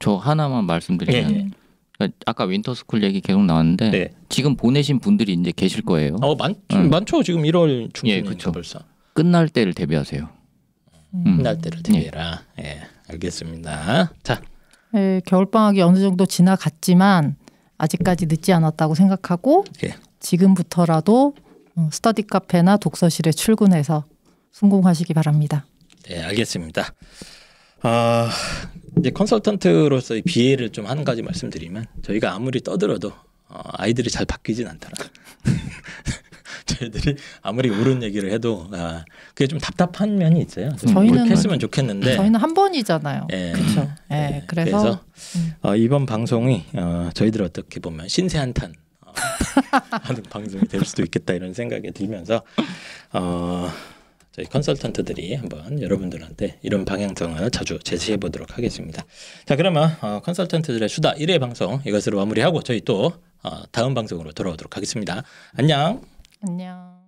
저 하나만 말씀드리면 아까 윈터스쿨 얘기 계속 나왔는데 지금 보내신 분들이 이제 계실 거예요. 많죠. 지금 1월 중순이니까 그렇죠. 벌써. 끝날 때를 대비하세요. 끝날 때를 대비해라. 알겠습니다. 자, 겨울방학이 어느 정도 지나갔지만 아직까지 늦지 않았다고 생각하고 지금부터라도 스터디 카페나 독서실에 출근해서 성공하시기 바랍니다. 네, 알겠습니다. 이제 컨설턴트로서의 비애를 좀 한 가지 말씀드리면 저희가 아무리 떠들어도 아이들이 잘 바뀌진 않더라. 저희들이 아무리 옳은 얘기를 해도 그게 좀 답답한 면이 있어요. 저희는 했으면 좋겠는데 저희는 한 번이잖아요. 그렇죠. 그래서 이번 방송이 저희들 어떻게 보면 신세 한탄 하는 방송이 될 수도 있겠다 이런 생각이 들면서 저희 컨설턴트들이 한번 여러분들한테 이런 방향성을 자주 제시해 보도록 하겠습니다. 자, 그러면 컨설턴트들의 수다 1회 방송 이것으로 마무리하고 저희 또 다음 방송으로 돌아오도록 하겠습니다. 안녕. 안녕.